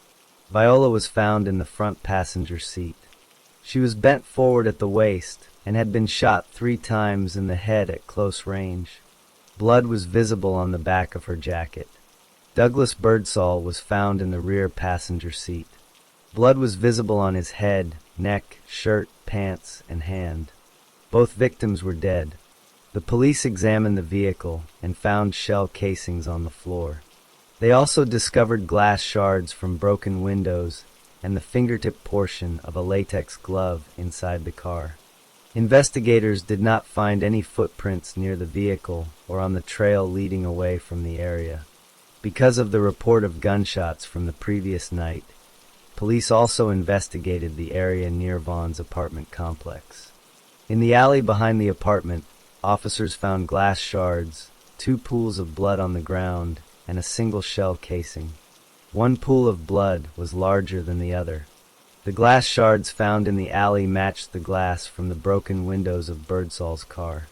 Viola was found in the front passenger seat. She was bent forward at the waist and had been shot 3 times in the head at close range. Blood was visible on the back of her jacket. Douglas Birdsall was found in the rear passenger seat. Blood was visible on his head, neck, shirt, pants, and hand. Both victims were dead. The police examined the vehicle and found shell casings on the floor. They also discovered glass shards from broken windows and the fingertip portion of a latex glove inside the car. Investigators did not find any footprints near the vehicle or on the trail leading away from the area. Because of the report of gunshots from the previous night, police also investigated the area near Vaughn's apartment complex. In the alley behind the apartment, officers found glass shards, 2 pools of blood on the ground, and a single shell casing. One pool of blood was larger than the other. The glass shards found in the alley matched the glass from the broken windows of Birdsall's car.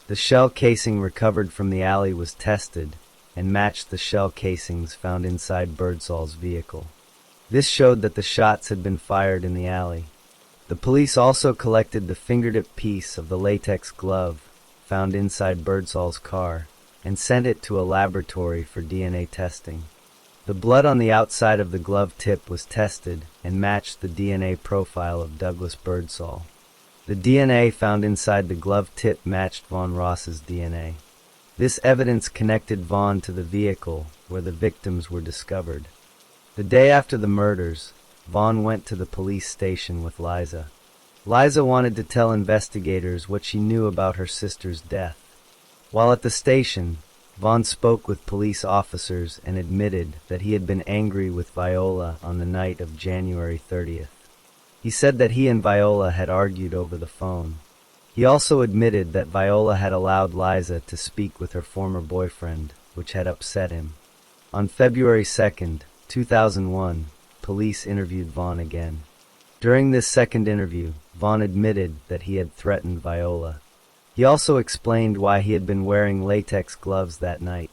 The shell casing recovered from the alley was tested and matched the shell casings found inside Birdsall's vehicle. This showed that the shots had been fired in the alley. The police also collected the fingertip piece of the latex glove found inside Birdsall's car and sent it to a laboratory for DNA testing. The blood on the outside of the glove tip was tested and matched the DNA profile of Douglas Birdsall. The DNA found inside the glove tip matched Von Ross's DNA. This evidence connected Von to the vehicle where the victims were discovered. The day after the murders, Von went to the police station with Liza. Liza wanted to tell investigators what she knew about her sister's death. While at the station, Von spoke with police officers and admitted that he had been angry with Viola on the night of January 30th. He said that he and Viola had argued over the phone. He also admitted that Viola had allowed Liza to speak with her former boyfriend, which had upset him. On February 2nd, 2001, police interviewed Von again. During this second interview, Von admitted that he had threatened Viola. He also explained why he had been wearing latex gloves that night.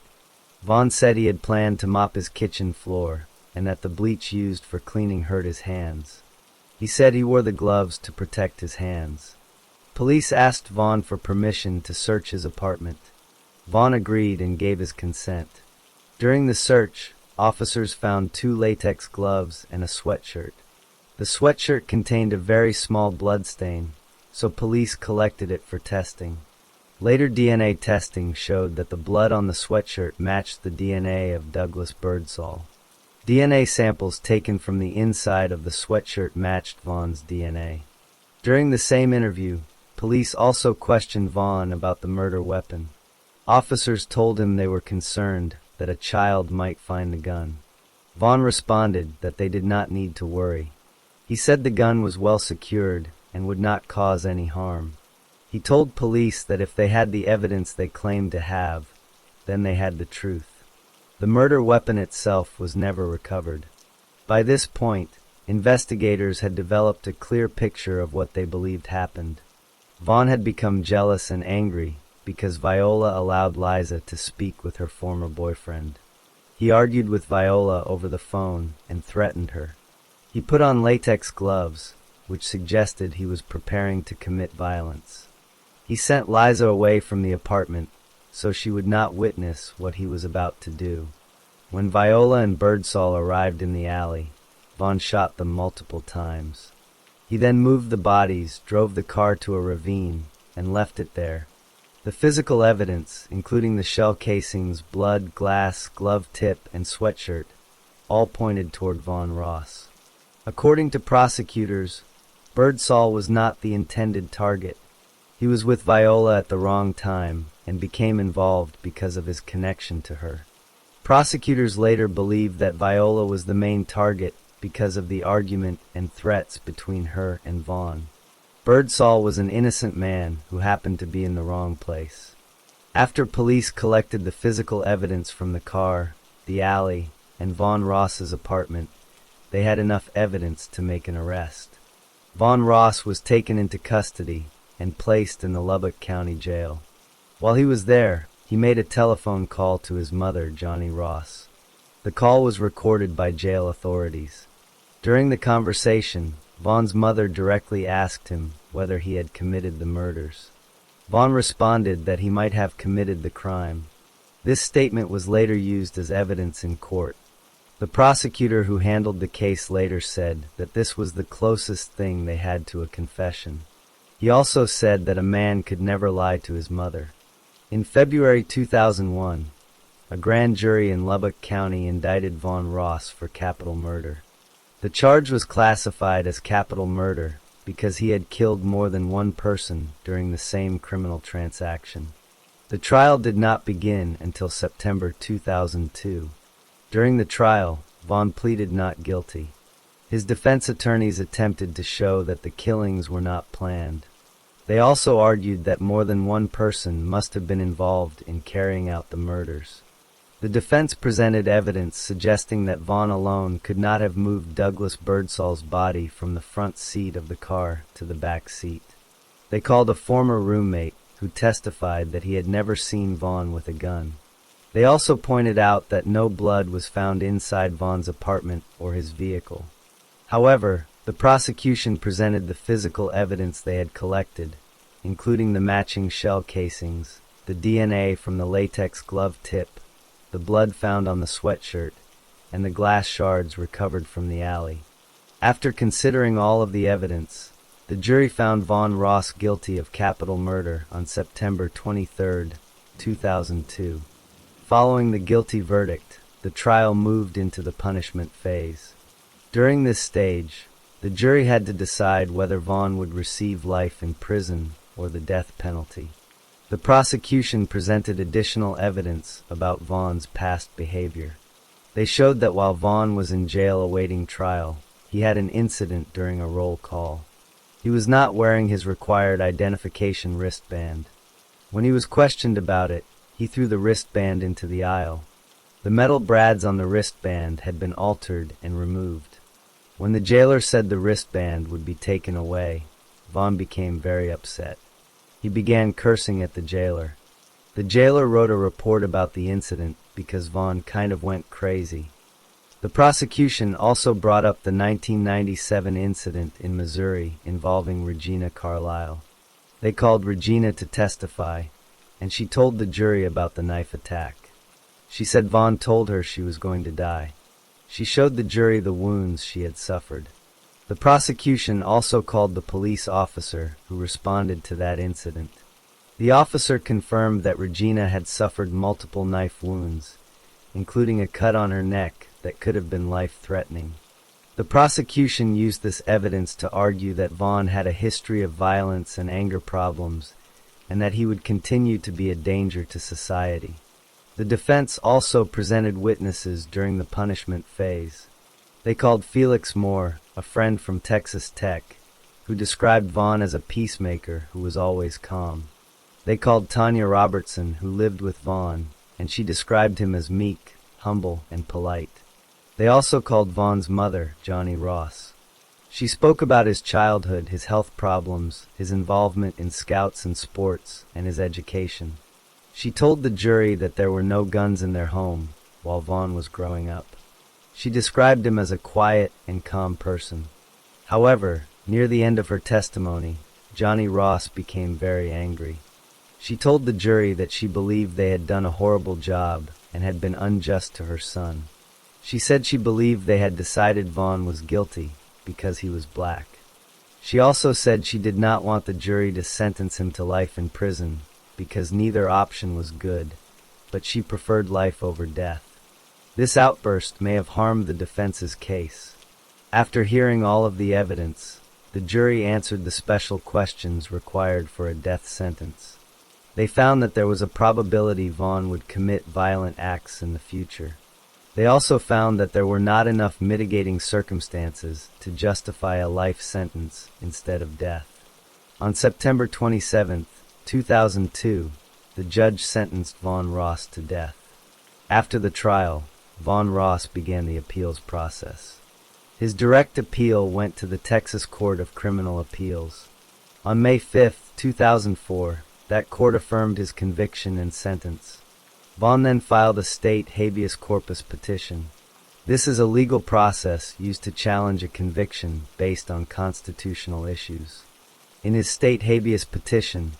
Von said he had planned to mop his kitchen floor, and that the bleach used for cleaning hurt his hands. He said he wore the gloves to protect his hands. Police asked Von for permission to search his apartment. Von agreed and gave his consent. During the search, officers found 2 latex gloves and a sweatshirt. The sweatshirt contained a very small blood stain, so police collected it for testing. Later DNA testing showed that the blood on the sweatshirt matched the DNA of Douglas Birdsall. DNA samples taken from the inside of the sweatshirt matched Von's DNA. During the same interview, police also questioned Von about the murder weapon. Officers told him they were concerned that a child might find the gun. Von responded that they did not need to worry. He said the gun was well secured and would not cause any harm. He told police that if they had the evidence they claimed to have, then they had the truth. The murder weapon itself was never recovered. By this point, investigators had developed a clear picture of what they believed happened. Von had become jealous and angry because Viola allowed Liza to speak with her former boyfriend. He argued with Viola over the phone and threatened her. He put on latex gloves, which suggested he was preparing to commit violence. He sent Liza away from the apartment so she would not witness what he was about to do. When Viola and Birdsall arrived in the alley, Von shot them multiple times. He then moved the bodies, drove the car to a ravine, and left it there. The physical evidence, including the shell casings, blood, glass, glove tip, and sweatshirt, all pointed toward Von Ross. According to prosecutors, Birdsall was not the intended target. He was with Viola at the wrong time and became involved because of his connection to her. Prosecutors later believed that Viola was the main target because of the argument and threats between her and Von. Birdsall was an innocent man who happened to be in the wrong place. After police collected the physical evidence from the car, the alley, and Von Ross's apartment, they had enough evidence to make an arrest. Von Ross was taken into custody and placed in the Lubbock County Jail. While he was there, he made a telephone call to his mother, Johnny Ross. The call was recorded by jail authorities. During the conversation, Von's mother directly asked him whether he had committed the murders. Von responded that he might have committed the crime. This statement was later used as evidence in court. The prosecutor who handled the case later said that this was the closest thing they had to a confession. He also said that a man could never lie to his mother. In February 2001, a grand jury in Lubbock County indicted Von Ross for capital murder. The charge was classified as capital murder because he had killed more than one person during the same criminal transaction. The trial did not begin until September 2002. During the trial, Von pleaded not guilty. His defense attorneys attempted to show that the killings were not planned. They also argued that more than one person must have been involved in carrying out the murders. The defense presented evidence suggesting that Vaughn alone could not have moved Douglas Birdsall's body from the front seat of the car to the back seat. They called a former roommate who testified that he had never seen Vaughn with a gun. They also pointed out that no blood was found inside Vaughn's apartment or his vehicle. However, the prosecution presented the physical evidence they had collected, including the matching shell casings, the DNA from the latex glove tip, the blood found on the sweatshirt, and the glass shards recovered from the alley. After considering all of the evidence, the jury found Vaughn Ross guilty of capital murder on September 23, 2002. Following the guilty verdict, the trial moved into the punishment phase. During this stage, the jury had to decide whether Vaughn would receive life in prison or the death penalty. The prosecution presented additional evidence about Vaughn's past behavior. They showed that while Vaughn was in jail awaiting trial, he had an incident during a roll call. He was not wearing his required identification wristband. When he was questioned about it, he threw the wristband into the aisle. The metal brads on the wristband had been altered and removed. When the jailer said the wristband would be taken away, Vaughn became very upset. He began cursing at the jailer. The jailer wrote a report about the incident because Vaughn kind of went crazy. The prosecution also brought up the 1997 incident in Missouri involving Regina Carlisle. They called Regina to testify, and she told the jury about the knife attack. She said Vaughn told her she was going to die. She showed the jury the wounds she had suffered. The prosecution also called the police officer who responded to that incident. The officer confirmed that Regina had suffered multiple knife wounds, including a cut on her neck that could have been life-threatening. The prosecution used this evidence to argue that Vaughn had a history of violence and anger problems, and that he would continue to be a danger to society. The defense also presented witnesses during the punishment phase. They called Felix Moore, a friend from Texas Tech, who described Vaughn as a peacemaker who was always calm. They called Tanya Robertson, who lived with Vaughn, and she described him as meek, humble, and polite. They also called Vaughn's mother, Johnny Ross. She spoke about his childhood, his health problems, his involvement in scouts and sports, and his education. She told the jury that there were no guns in their home while Vaughn was growing up. She described him as a quiet and calm person. However, near the end of her testimony, Johnny Ross became very angry. She told the jury that she believed they had done a horrible job and had been unjust to her son. She said she believed they had decided Vaughn was guilty because he was black. She also said she did not want the jury to sentence him to life in prison because neither option was good, but she preferred life over death. This outburst may have harmed the defense's case. After hearing all of the evidence, the jury answered the special questions required for a death sentence. They found that there was a probability Vaughn would commit violent acts in the future. They also found that there were not enough mitigating circumstances to justify a life sentence instead of death. On September 27, 2002, the judge sentenced Vaughn Ross to death. After the trial, Vaughn Ross began the appeals process. His direct appeal went to the Texas Court of Criminal Appeals. On May 5, 2004, that court affirmed his conviction and sentence. Vaughn then filed a state habeas corpus petition. This is a legal process used to challenge a conviction based on constitutional issues. In his state habeas petition,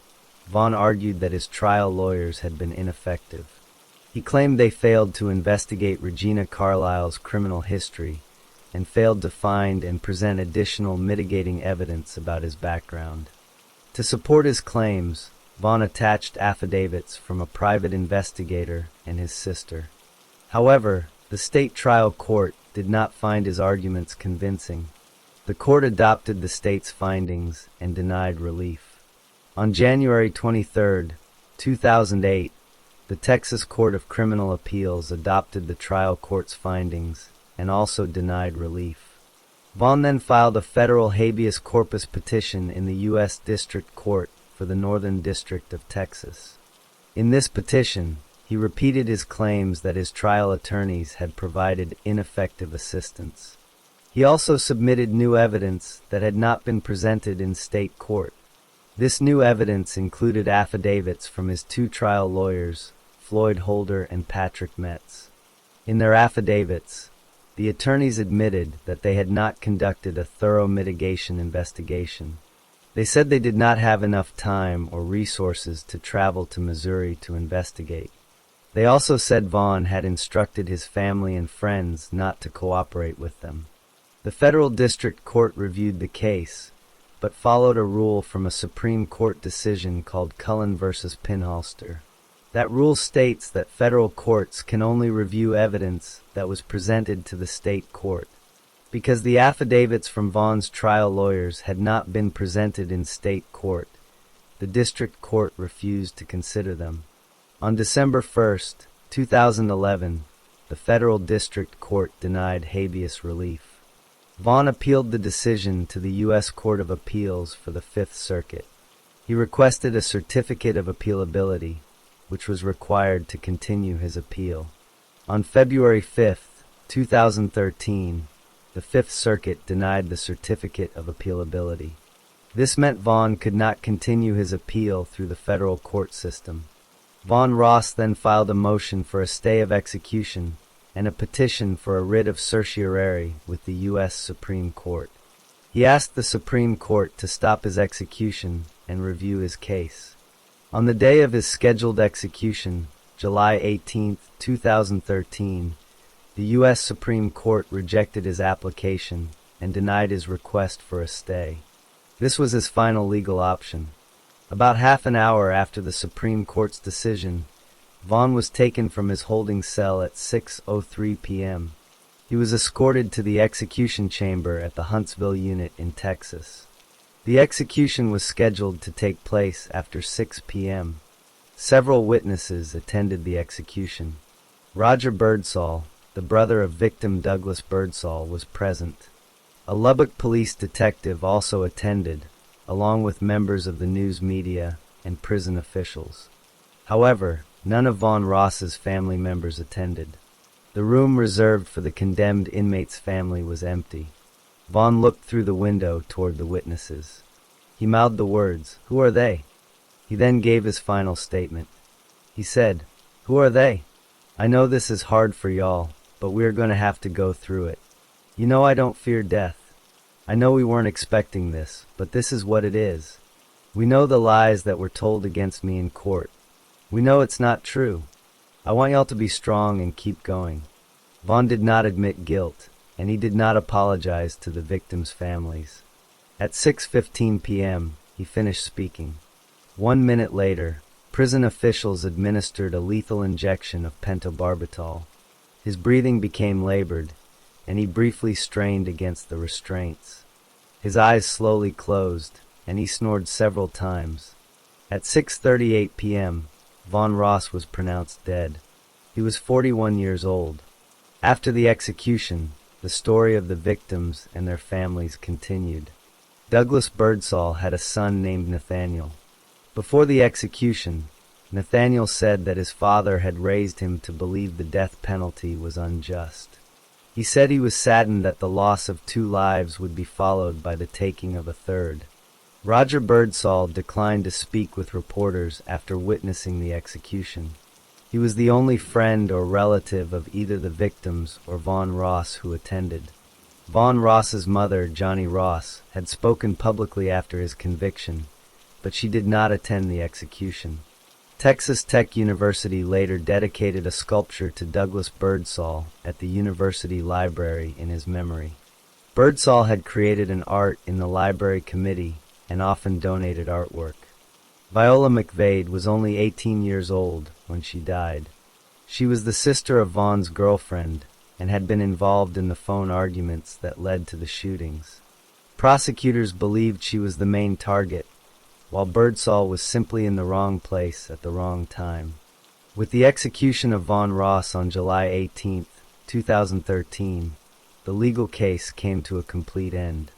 Vaughn argued that his trial lawyers had been ineffective. He claimed they failed to investigate Regina Carlisle's criminal history and failed to find and present additional mitigating evidence about his background. To support his claims, Vaughn attached affidavits from a private investigator and his sister. However, the state trial court did not find his arguments convincing. The court adopted the state's findings and denied relief. On January 23, 2008, the Texas Court of Criminal Appeals adopted the trial court's findings and also denied relief. Vaughn then filed a federal habeas corpus petition in the U.S. District Court for the Northern District of Texas. In this petition, he He repeated his claims that his trial attorneys had provided ineffective assistance. He also submitted new evidence that had not been presented in state court. This new evidence included affidavits from his two trial lawyers, Floyd Holder and Patrick Metz. In their affidavits, the attorneys admitted that they had not conducted a thorough mitigation investigation. They said they did not have enough time or resources to travel to Missouri to investigate. They also said Vaughn had instructed his family and friends not to cooperate with them. The federal district court reviewed the case, but followed a rule from a Supreme Court decision called Cullen v. Pinholster. That rule states that federal courts can only review evidence that was presented to the state court. Because the affidavits from Vaughn's trial lawyers had not been presented in state court, the district court refused to consider them. On December 1, 2011, the federal district court denied habeas relief. Vaughn appealed the decision to the U.S. Court of Appeals for the Fifth Circuit. He requested a certificate of appealability, which was required to continue his appeal. On February 5, 2013, the Fifth Circuit denied the certificate of appealability. This meant Vaughn could not continue his appeal through the federal court system. Vaughn Ross then filed a motion for a stay of execution and a petition for a writ of certiorari with the U.S. Supreme Court. He asked the Supreme Court to stop his execution and review his case. On the day of his scheduled execution, July 18, 2013, the U.S. Supreme Court rejected his application and denied his request for a stay. This was his final legal option. About half an hour after the Supreme Court's decision, Vaughn was taken from his holding cell at 6:03 p.m. He was escorted to the execution chamber at the Huntsville unit in Texas. The execution was scheduled to take place after 6 p.m. Several witnesses attended the execution. Roger Birdsall, the brother of victim Douglas Birdsall, was present. A Lubbock police detective also attended, along with members of the news media and prison officials. However, none of Vaughn Ross's family members attended. The room reserved for the condemned inmate's family was empty. Vaughn looked through the window toward the witnesses. He mouthed the words, "Who are they?" He then gave his final statement. He said, "Who are they? I know this is hard for y'all, but we're gonna have to go through it. You know I don't fear death. I know we weren't expecting this, but this is what it is. We know the lies that were told against me in court. We know it's not true. I want y'all to be strong and keep going." Vaughn did not admit guilt, and he did not apologize to the victims' families. At 6:15 p.m., he finished speaking. 1 minute later, prison officials administered a lethal injection of pentobarbital. His breathing became labored, and he briefly strained against the restraints. His eyes slowly closed, and he snored several times. At 6:38 p.m., Vaughn Ross was pronounced dead. He was 41 years old. After the execution, the story of the victims and their families continued. Douglas Birdsall had a son named Nathaniel. Before the execution, Nathaniel said that his father had raised him to believe the death penalty was unjust. He said he was saddened that the loss of 2 lives would be followed by the taking of a third. Roger Birdsall declined to speak with reporters after witnessing the execution. He was the only friend or relative of either the victims or Vaughn Ross who attended. Vaughn Ross's mother, Johnny Ross, had spoken publicly after his conviction, but she did not attend the execution. Texas Tech University later dedicated a sculpture to Douglas Birdsall at the university library in his memory. Birdsall had created an art in the library committee and often donated artwork. Viola McVade was only 18 years old when she died. She was the sister of Vaughn's girlfriend and had been involved in the phone arguments that led to the shootings. Prosecutors believed she was the main target, while Birdsall was simply in the wrong place at the wrong time. With the execution of Vaughn Ross on July 18, 2013, the legal case came to a complete end.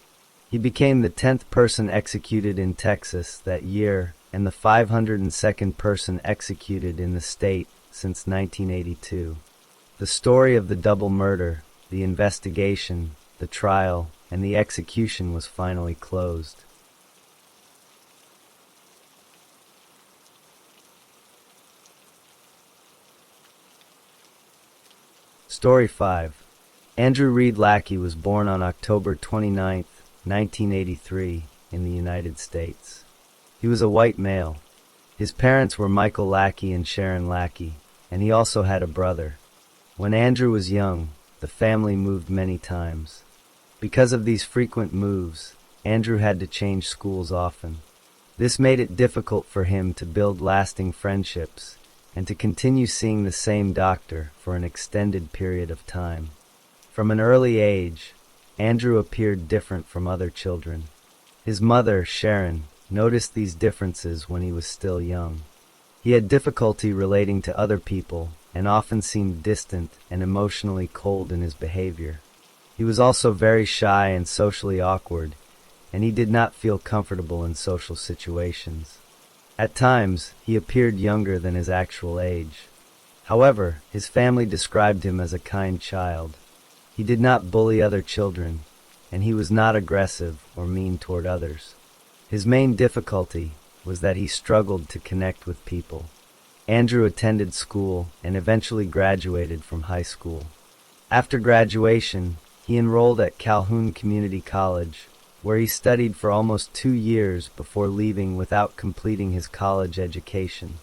He became the 10th person executed in Texas that year and the 502nd person executed in the state since 1982. The story of the double murder, the investigation, the trial, and the execution was finally closed. Story 5. Andrew Reed Lackey was born on October 29, 1983, in the United States. He was a white male. His parents were Michael Lackey and Sharon Lackey, and he also had a brother. When Andrew was young, the family moved many times. Because of these frequent moves, Andrew had to change schools often. This made it difficult for him to build lasting friendships and to continue seeing the same doctor for an extended period of time. From an early age, Andrew appeared different from other children. His mother, Sharon, noticed these differences when he was still young. He had difficulty relating to other people and often seemed distant and emotionally cold in his behavior. He was also very shy and socially awkward, and he did not feel comfortable in social situations. At times, he appeared younger than his actual age. However, his family described him as a kind child. He did not bully other children, and he was not aggressive or mean toward others. His main difficulty was that he struggled to connect with people. Andrew attended school and eventually graduated from high school. After graduation, he enrolled at Calhoun Community College, where he studied for almost 2 years before leaving without completing his college education.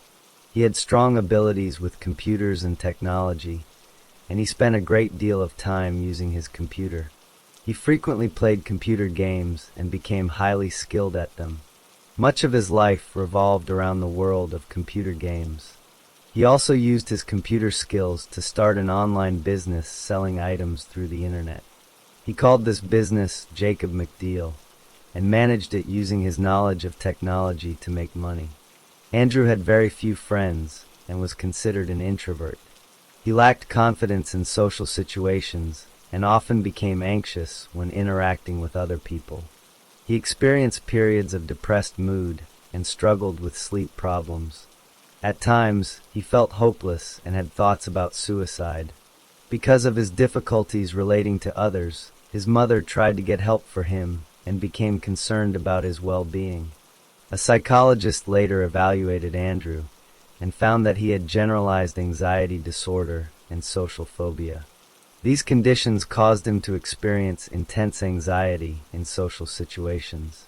He had strong abilities with computers and technology, and he spent a great deal of time using his computer. He frequently played computer games and became highly skilled at them. Much of his life revolved around the world of computer games. He also used his computer skills to start an online business selling items through the internet. He called this business Jacob McDeal and managed it using his knowledge of technology to make money. Andrew had very few friends and was considered an introvert. He lacked confidence in social situations and often became anxious when interacting with other people. He experienced periods of depressed mood and struggled with sleep problems. At times, he felt hopeless and had thoughts about suicide. Because of his difficulties relating to others, his mother tried to get help for him and became concerned about his well-being. A psychologist later evaluated Andrew and found that he had generalized anxiety disorder and social phobia. These conditions caused him to experience intense anxiety in social situations.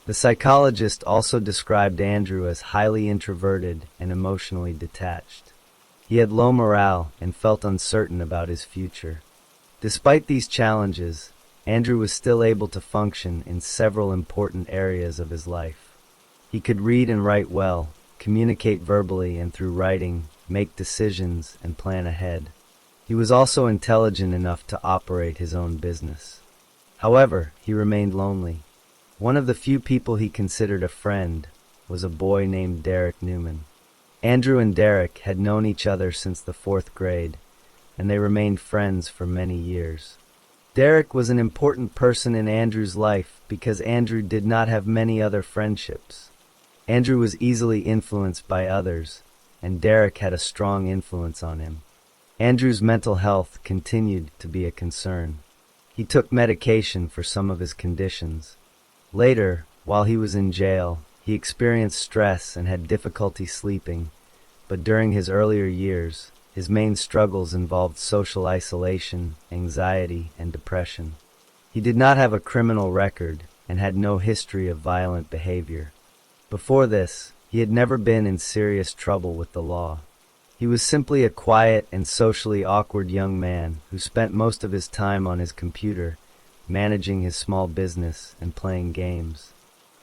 The psychologist also described Andrew as highly introverted and emotionally detached. He had low morale and felt uncertain about his future. Despite these challenges, Andrew was still able to function in several important areas of his life. He could read and write well, communicate verbally and through writing, make decisions, and plan ahead. He was also intelligent enough to operate his own business. However, he remained lonely. One of the few people he considered a friend was a boy named Derek Newman. Andrew and Derek had known each other since the 4th grade, and they remained friends for many years. Derek was an important person in Andrew's life because Andrew did not have many other friendships. Andrew was easily influenced by others, and Derek had a strong influence on him. Andrew's mental health continued to be a concern. He took medication for some of his conditions. Later, while he was in jail, he experienced stress and had difficulty sleeping, but during his earlier years, his main struggles involved social isolation, anxiety, and depression. He did not have a criminal record and had no history of violent behavior. Before this, he had never been in serious trouble with the law. He was simply a quiet and socially awkward young man who spent most of his time on his computer, managing his small business and playing games.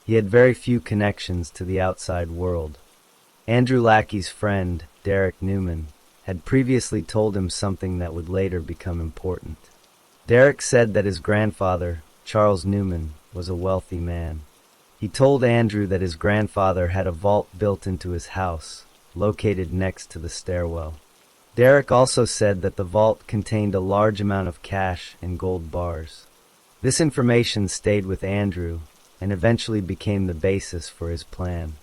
He had very few connections to the outside world. Andrew Lackey's friend, Derek Newman, had previously told him something that would later become important. Derek said that his grandfather, Charles Newman, was a wealthy man. He told Andrew that his grandfather had a vault built into his house, located next to the stairwell. Derek also said that the vault contained a large amount of cash and gold bars. This information stayed with Andrew and eventually became the basis for his plan.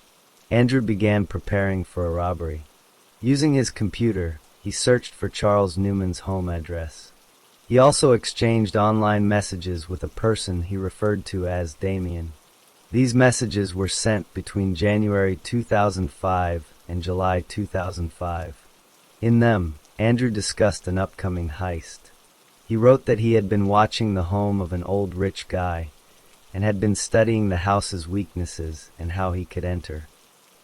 Andrew began preparing for a robbery. Using his computer, he searched for Charles Newman's home address. He also exchanged online messages with a person he referred to as Damien. These messages were sent between January 2005 and July 2005. In them, Andrew discussed an upcoming heist. He wrote that he had been watching the home of an old rich guy and had been studying the house's weaknesses and how he could enter.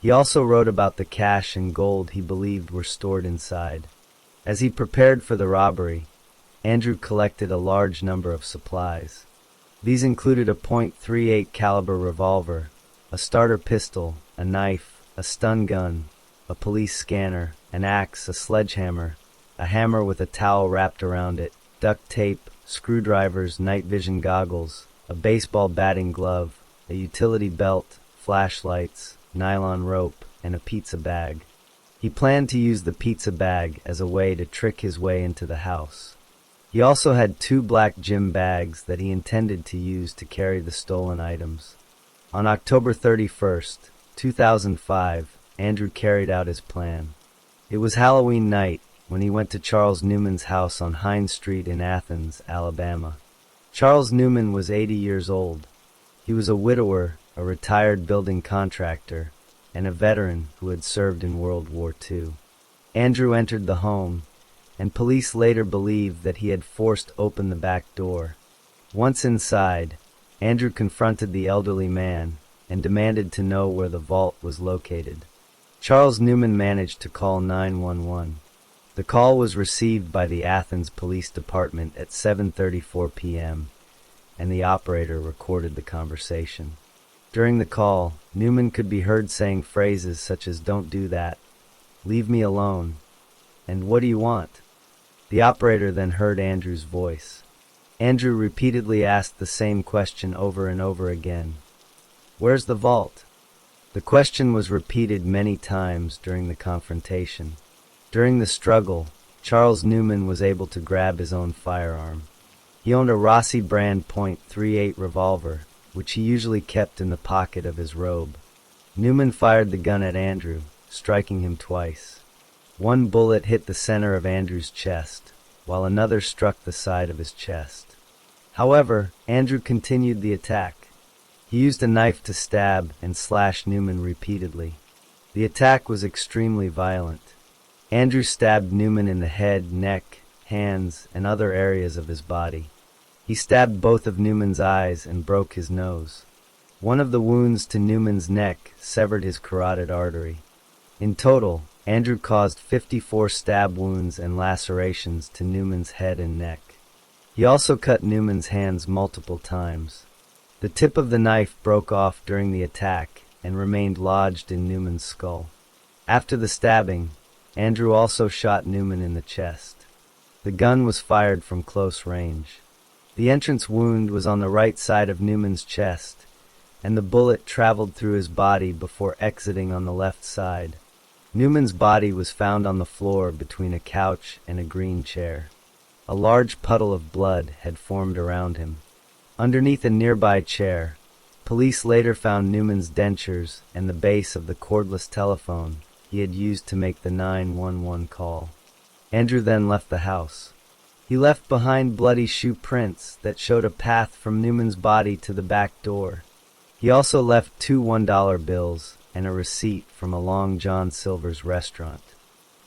He also wrote about the cash and gold he believed were stored inside. As he prepared for the robbery, Andrew collected a large number of supplies. These included a .38 caliber revolver, a starter pistol, a knife, a stun gun, a police scanner, an axe, a sledgehammer, a hammer with a towel wrapped around it, duct tape, screwdrivers, night vision goggles, a baseball batting glove, a utility belt, flashlights, nylon rope, and a pizza bag. He planned to use the pizza bag as a way to trick his way into the house. He also had 2 black gym bags that he intended to use to carry the stolen items. On October 31st, 2005, Andrew carried out his plan. It was Halloween night when he went to Charles Newman's house on Hines Street in Athens, Alabama. Charles Newman was 80 years old. He was a widower, a retired building contractor, and a veteran who had served in World War II. Andrew entered the home, and police later believed that he had forced open the back door. Once inside, Andrew confronted the elderly man and demanded to know where the vault was located. Charles Newman managed to call 911. The call was received by the Athens Police Department at 7:34 p.m., and the operator recorded the conversation. During the call, Newman could be heard saying phrases such as "Don't do that," "Leave me alone," and "What do you want?" The operator then heard Andrew's voice. Andrew repeatedly asked the same question over and over again. "Where's the vault?" The question was repeated many times during the confrontation. During the struggle, Charles Newman was able to grab his own firearm. He owned a Rossi brand .38 revolver, which he usually kept in the pocket of his robe. Newman fired the gun at Andrew, striking him twice. One bullet hit the center of Andrew's chest, while another struck the side of his chest. However, Andrew continued the attack. He used a knife to stab and slash Newman repeatedly. The attack was extremely violent. Andrew stabbed Newman in the head, neck, hands, and other areas of his body. He stabbed both of Newman's eyes and broke his nose. One of the wounds to Newman's neck severed his carotid artery. In total, Andrew caused 54 stab wounds and lacerations to Newman's head and neck. He also cut Newman's hands multiple times. The tip of the knife broke off during the attack and remained lodged in Newman's skull. After the stabbing, Andrew also shot Newman in the chest. The gun was fired from close range. The entrance wound was on the right side of Newman's chest, and the bullet traveled through his body before exiting on the left side. Newman's body was found on the floor between a couch and a green chair. A large puddle of blood had formed around him. Underneath a nearby chair, police later found Newman's dentures and the base of the cordless telephone he had used to make the 911 call. Andrew then left the house. He left behind bloody shoe prints that showed a path from Newman's body to the back door. He also left 2 $1 bills and a receipt from a Long John Silver's restaurant.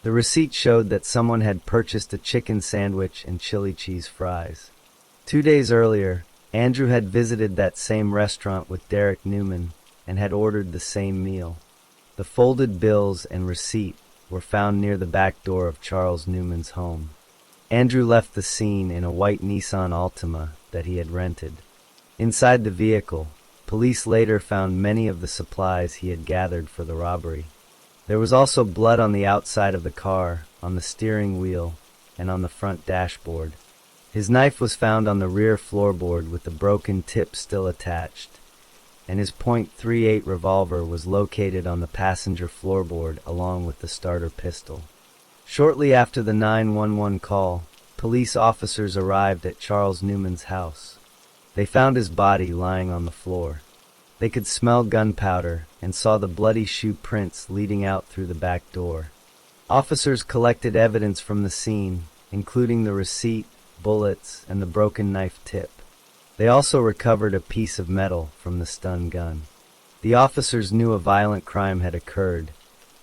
The receipt showed that someone had purchased a chicken sandwich and chili cheese fries. 2 days earlier, Andrew had visited that same restaurant with Derek Newman and had ordered the same meal. The folded bills and receipt were found near the back door of Charles Newman's home. Andrew left the scene in a white Nissan Altima that he had rented. Inside the vehicle, police later found many of the supplies he had gathered for the robbery. There was also blood on the outside of the car, on the steering wheel, and on the front dashboard. His knife was found on the rear floorboard with the broken tip still attached, and his .38 revolver was located on the passenger floorboard along with the starter pistol. Shortly after the 911 call, police officers arrived at Charles Newman's house. They found his body lying on the floor. They could smell gunpowder and saw the bloody shoe prints leading out through the back door. Officers collected evidence from the scene, including the receipt, bullets, and the broken knife tip. They also recovered a piece of metal from the stun gun. The officers knew a violent crime had occurred,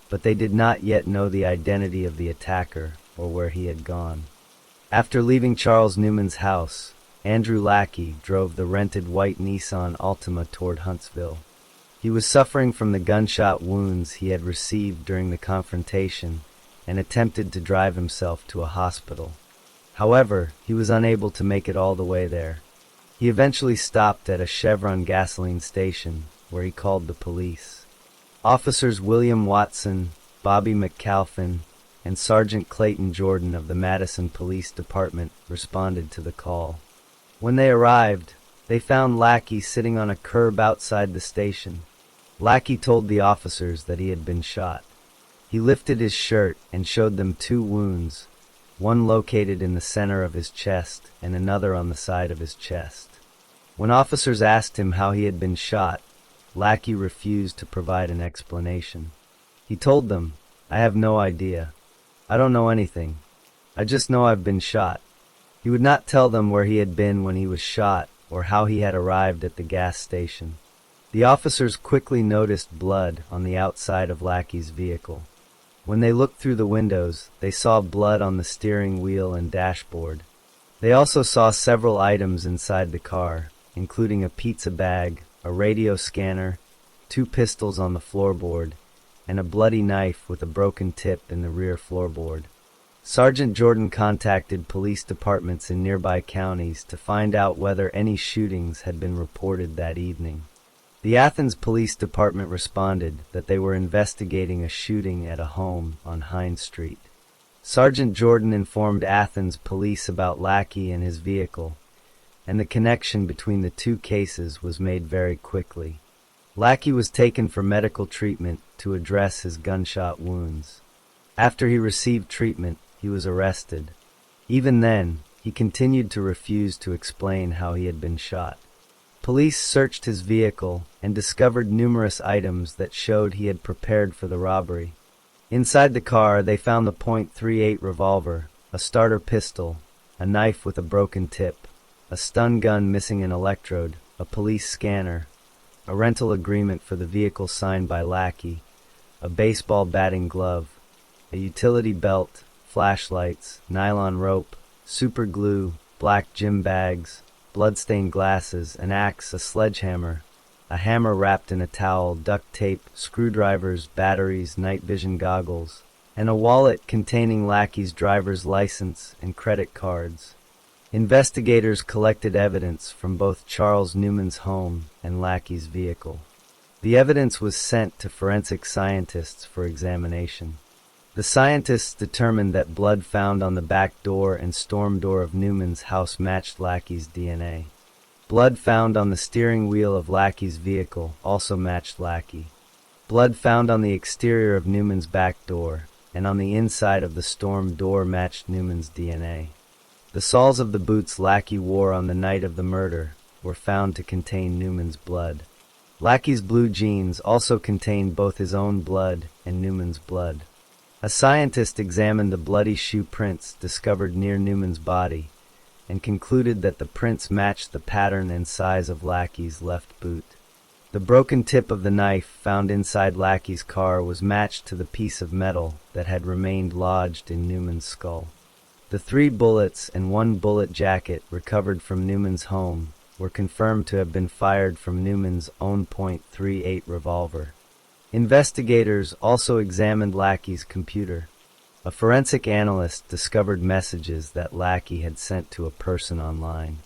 but they did not yet know the identity of the attacker or where he had gone. After leaving Charles Newman's house, Andrew Lackey drove the rented white Nissan Altima toward Huntsville. He was suffering from the gunshot wounds he had received during the confrontation and attempted to drive himself to a hospital. However, he was unable to make it all the way there. He eventually stopped at a Chevron gasoline station, where he called the police. Officers William Watson, Bobby McAlphin, and Sergeant Clayton Jordan of the Madison Police Department responded to the call. When they arrived, they found Lackey sitting on a curb outside the station. Lackey told the officers that he had been shot. He lifted his shirt and showed them 2 wounds, one located in the center of his chest and another on the side of his chest. When officers asked him how he had been shot, Lackey refused to provide an explanation. He told them, "I have no idea. I don't know anything. I just know I've been shot." He would not tell them where he had been when he was shot or how he had arrived at the gas station. The officers quickly noticed blood on the outside of Lackey's vehicle. When they looked through the windows, they saw blood on the steering wheel and dashboard. They also saw several items inside the car, including a pizza bag, a radio scanner, 2 pistols on the floorboard, and a bloody knife with a broken tip in the rear floorboard. Sergeant Jordan contacted police departments in nearby counties to find out whether any shootings had been reported that evening. The Athens Police Department responded that they were investigating a shooting at a home on Hines Street. Sergeant Jordan informed Athens police about Lackey and his vehicle, and the connection between the 2 cases was made very quickly. Lackey was taken for medical treatment to address his gunshot wounds. After he received treatment, he was arrested. Even then, he continued to refuse to explain how he had been shot. Police searched his vehicle and discovered numerous items that showed he had prepared for the robbery. Inside the car, they found the .38 revolver, a starter pistol, a knife with a broken tip, a stun gun missing an electrode, a police scanner, a rental agreement for the vehicle signed by Lackey, a baseball batting glove, a utility belt, flashlights, nylon rope, super glue, black gym bags, bloodstained glasses, an axe, a sledgehammer, a hammer wrapped in a towel, duct tape, screwdrivers, batteries, night vision goggles, and a wallet containing Lackey's driver's license and credit cards. Investigators collected evidence from both Charles Newman's home and Lackey's vehicle. The evidence was sent to forensic scientists for examination. The scientists determined that blood found on the back door and storm door of Newman's house matched Lackey's DNA. Blood found on the steering wheel of Lackey's vehicle also matched Lackey. Blood found on the exterior of Newman's back door and on the inside of the storm door matched Newman's DNA. The soles of the boots Lackey wore on the night of the murder were found to contain Newman's blood. Lackey's blue jeans also contained both his own blood and Newman's blood. A scientist examined the bloody shoe prints discovered near Newman's body and concluded that the prints matched the pattern and size of Lackey's left boot. The broken tip of the knife found inside Lackey's car was matched to the piece of metal that had remained lodged in Newman's skull. The 3 bullets and 1 bullet jacket recovered from Newman's home were confirmed to have been fired from Newman's own .38 revolver. Investigators also examined Lackey's computer. A forensic analyst discovered messages that Lackey had sent to a person online.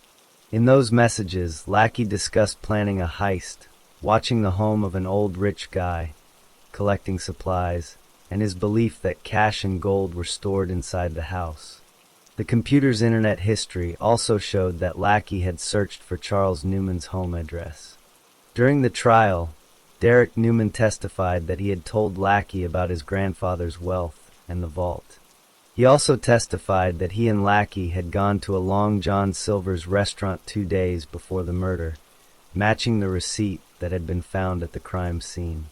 In those messages, Lackey discussed planning a heist, watching the home of an old rich guy, collecting supplies, and his belief that cash and gold were stored inside the house. The computer's internet history also showed that Lackey had searched for Charles Newman's home address. During the trial, Derek Newman testified that he had told Lackey about his grandfather's wealth and the vault. He also testified that he and Lackey had gone to a Long John Silver's restaurant 2 days before the murder, matching the receipt that had been found at the crime scene.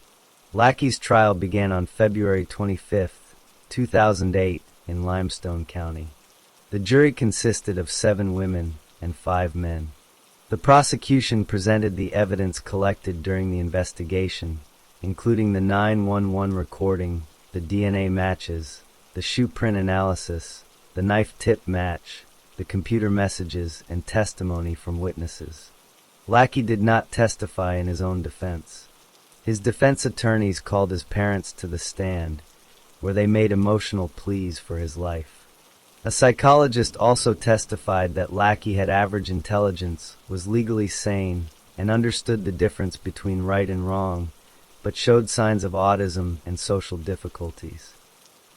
Lackey's trial began on February 25, 2008, in Limestone County. The jury consisted of 7 women and 5 men. The prosecution presented the evidence collected during the investigation, including the 911 recording, the DNA matches, the shoe print analysis, the knife tip match, the computer messages, and testimony from witnesses. Lackey did not testify in his own defense. His defense attorneys called his parents to the stand, where they made emotional pleas for his life. A psychologist also testified that Lackey had average intelligence, was legally sane, and understood the difference between right and wrong, but showed signs of autism and social difficulties.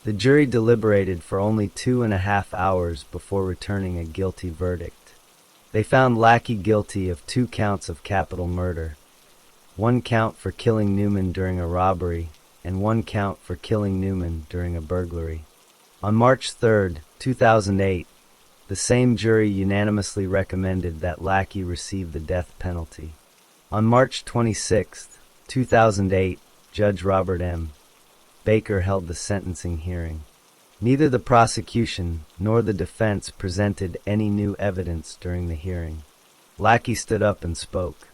The jury deliberated for only 2.5 hours before returning a guilty verdict. They found Lackey guilty of 2 counts of capital murder, 1 count for killing Newman during a robbery, and 1 count for killing Newman during a burglary. On March 3, 2008, the same jury unanimously recommended that Lackey receive the death penalty. On March 26, 2008, Judge Robert M. Baker held the sentencing hearing. Neither the prosecution nor the defense presented any new evidence during the hearing. Lackey stood up and spoke.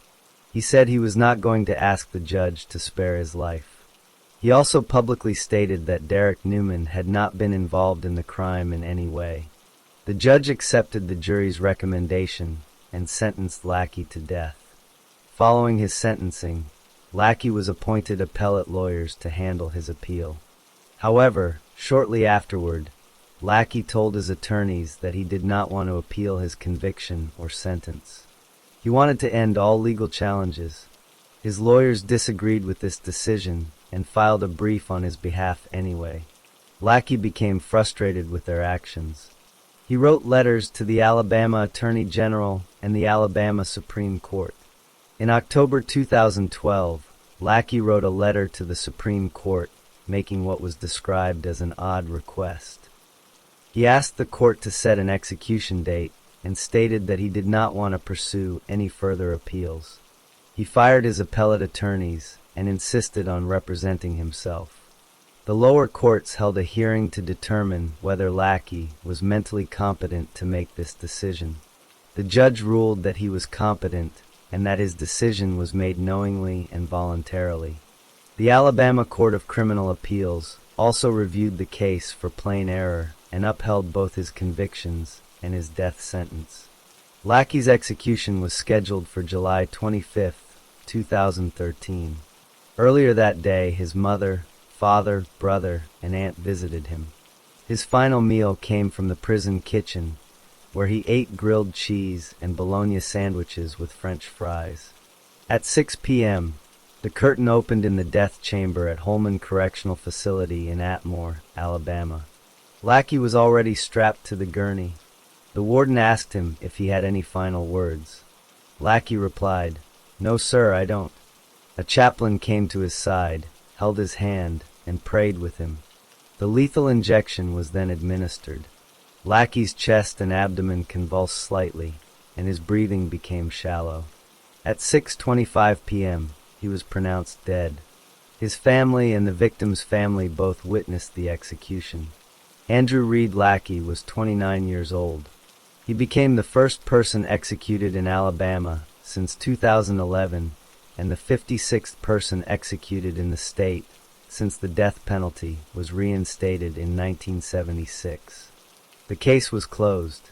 He said he was not going to ask the judge to spare his life. He also publicly stated that Derek Newman had not been involved in the crime in any way. The judge accepted the jury's recommendation and sentenced Lackey to death. Following his sentencing, Lackey was appointed appellate lawyers to handle his appeal. However, shortly afterward, Lackey told his attorneys that he did not want to appeal his conviction or sentence. He wanted to end all legal challenges. His lawyers disagreed with this decision and filed a brief on his behalf anyway. Lackey became frustrated with their actions. He wrote letters to the Alabama Attorney General and the Alabama Supreme Court. In October 2012, Lackey wrote a letter to the Supreme Court, making what was described as an odd request. He asked the court to set an execution date and stated that he did not want to pursue any further appeals. He fired his appellate attorneys and insisted on representing himself. The lower courts held a hearing to determine whether Lackey was mentally competent to make this decision. The judge ruled that he was competent and that his decision was made knowingly and voluntarily. The Alabama Court of Criminal Appeals also reviewed the case for plain error and upheld both his convictions and his death sentence. Lackey's execution was scheduled for July 25, 2013. Earlier that day, his mother, father, brother, and aunt visited him. His final meal came from the prison kitchen, where he ate grilled cheese and bologna sandwiches with French fries. At 6 p.m., the curtain opened in the death chamber at Holman Correctional Facility in Atmore, Alabama. Lackey was already strapped to the gurney. The warden asked him if he had any final words. Lackey replied, "No, sir, I don't." A chaplain came to his side, held his hand, and prayed with him. The lethal injection was then administered. Lackey's chest and abdomen convulsed slightly, and his breathing became shallow. At 6:25 p.m., he was pronounced dead. His family and the victim's family both witnessed the execution. Andrew Reed Lackey was 29 years old. He became the first person executed in Alabama since 2011 and the 56th person executed in the state since the death penalty was reinstated in 1976. The case was closed.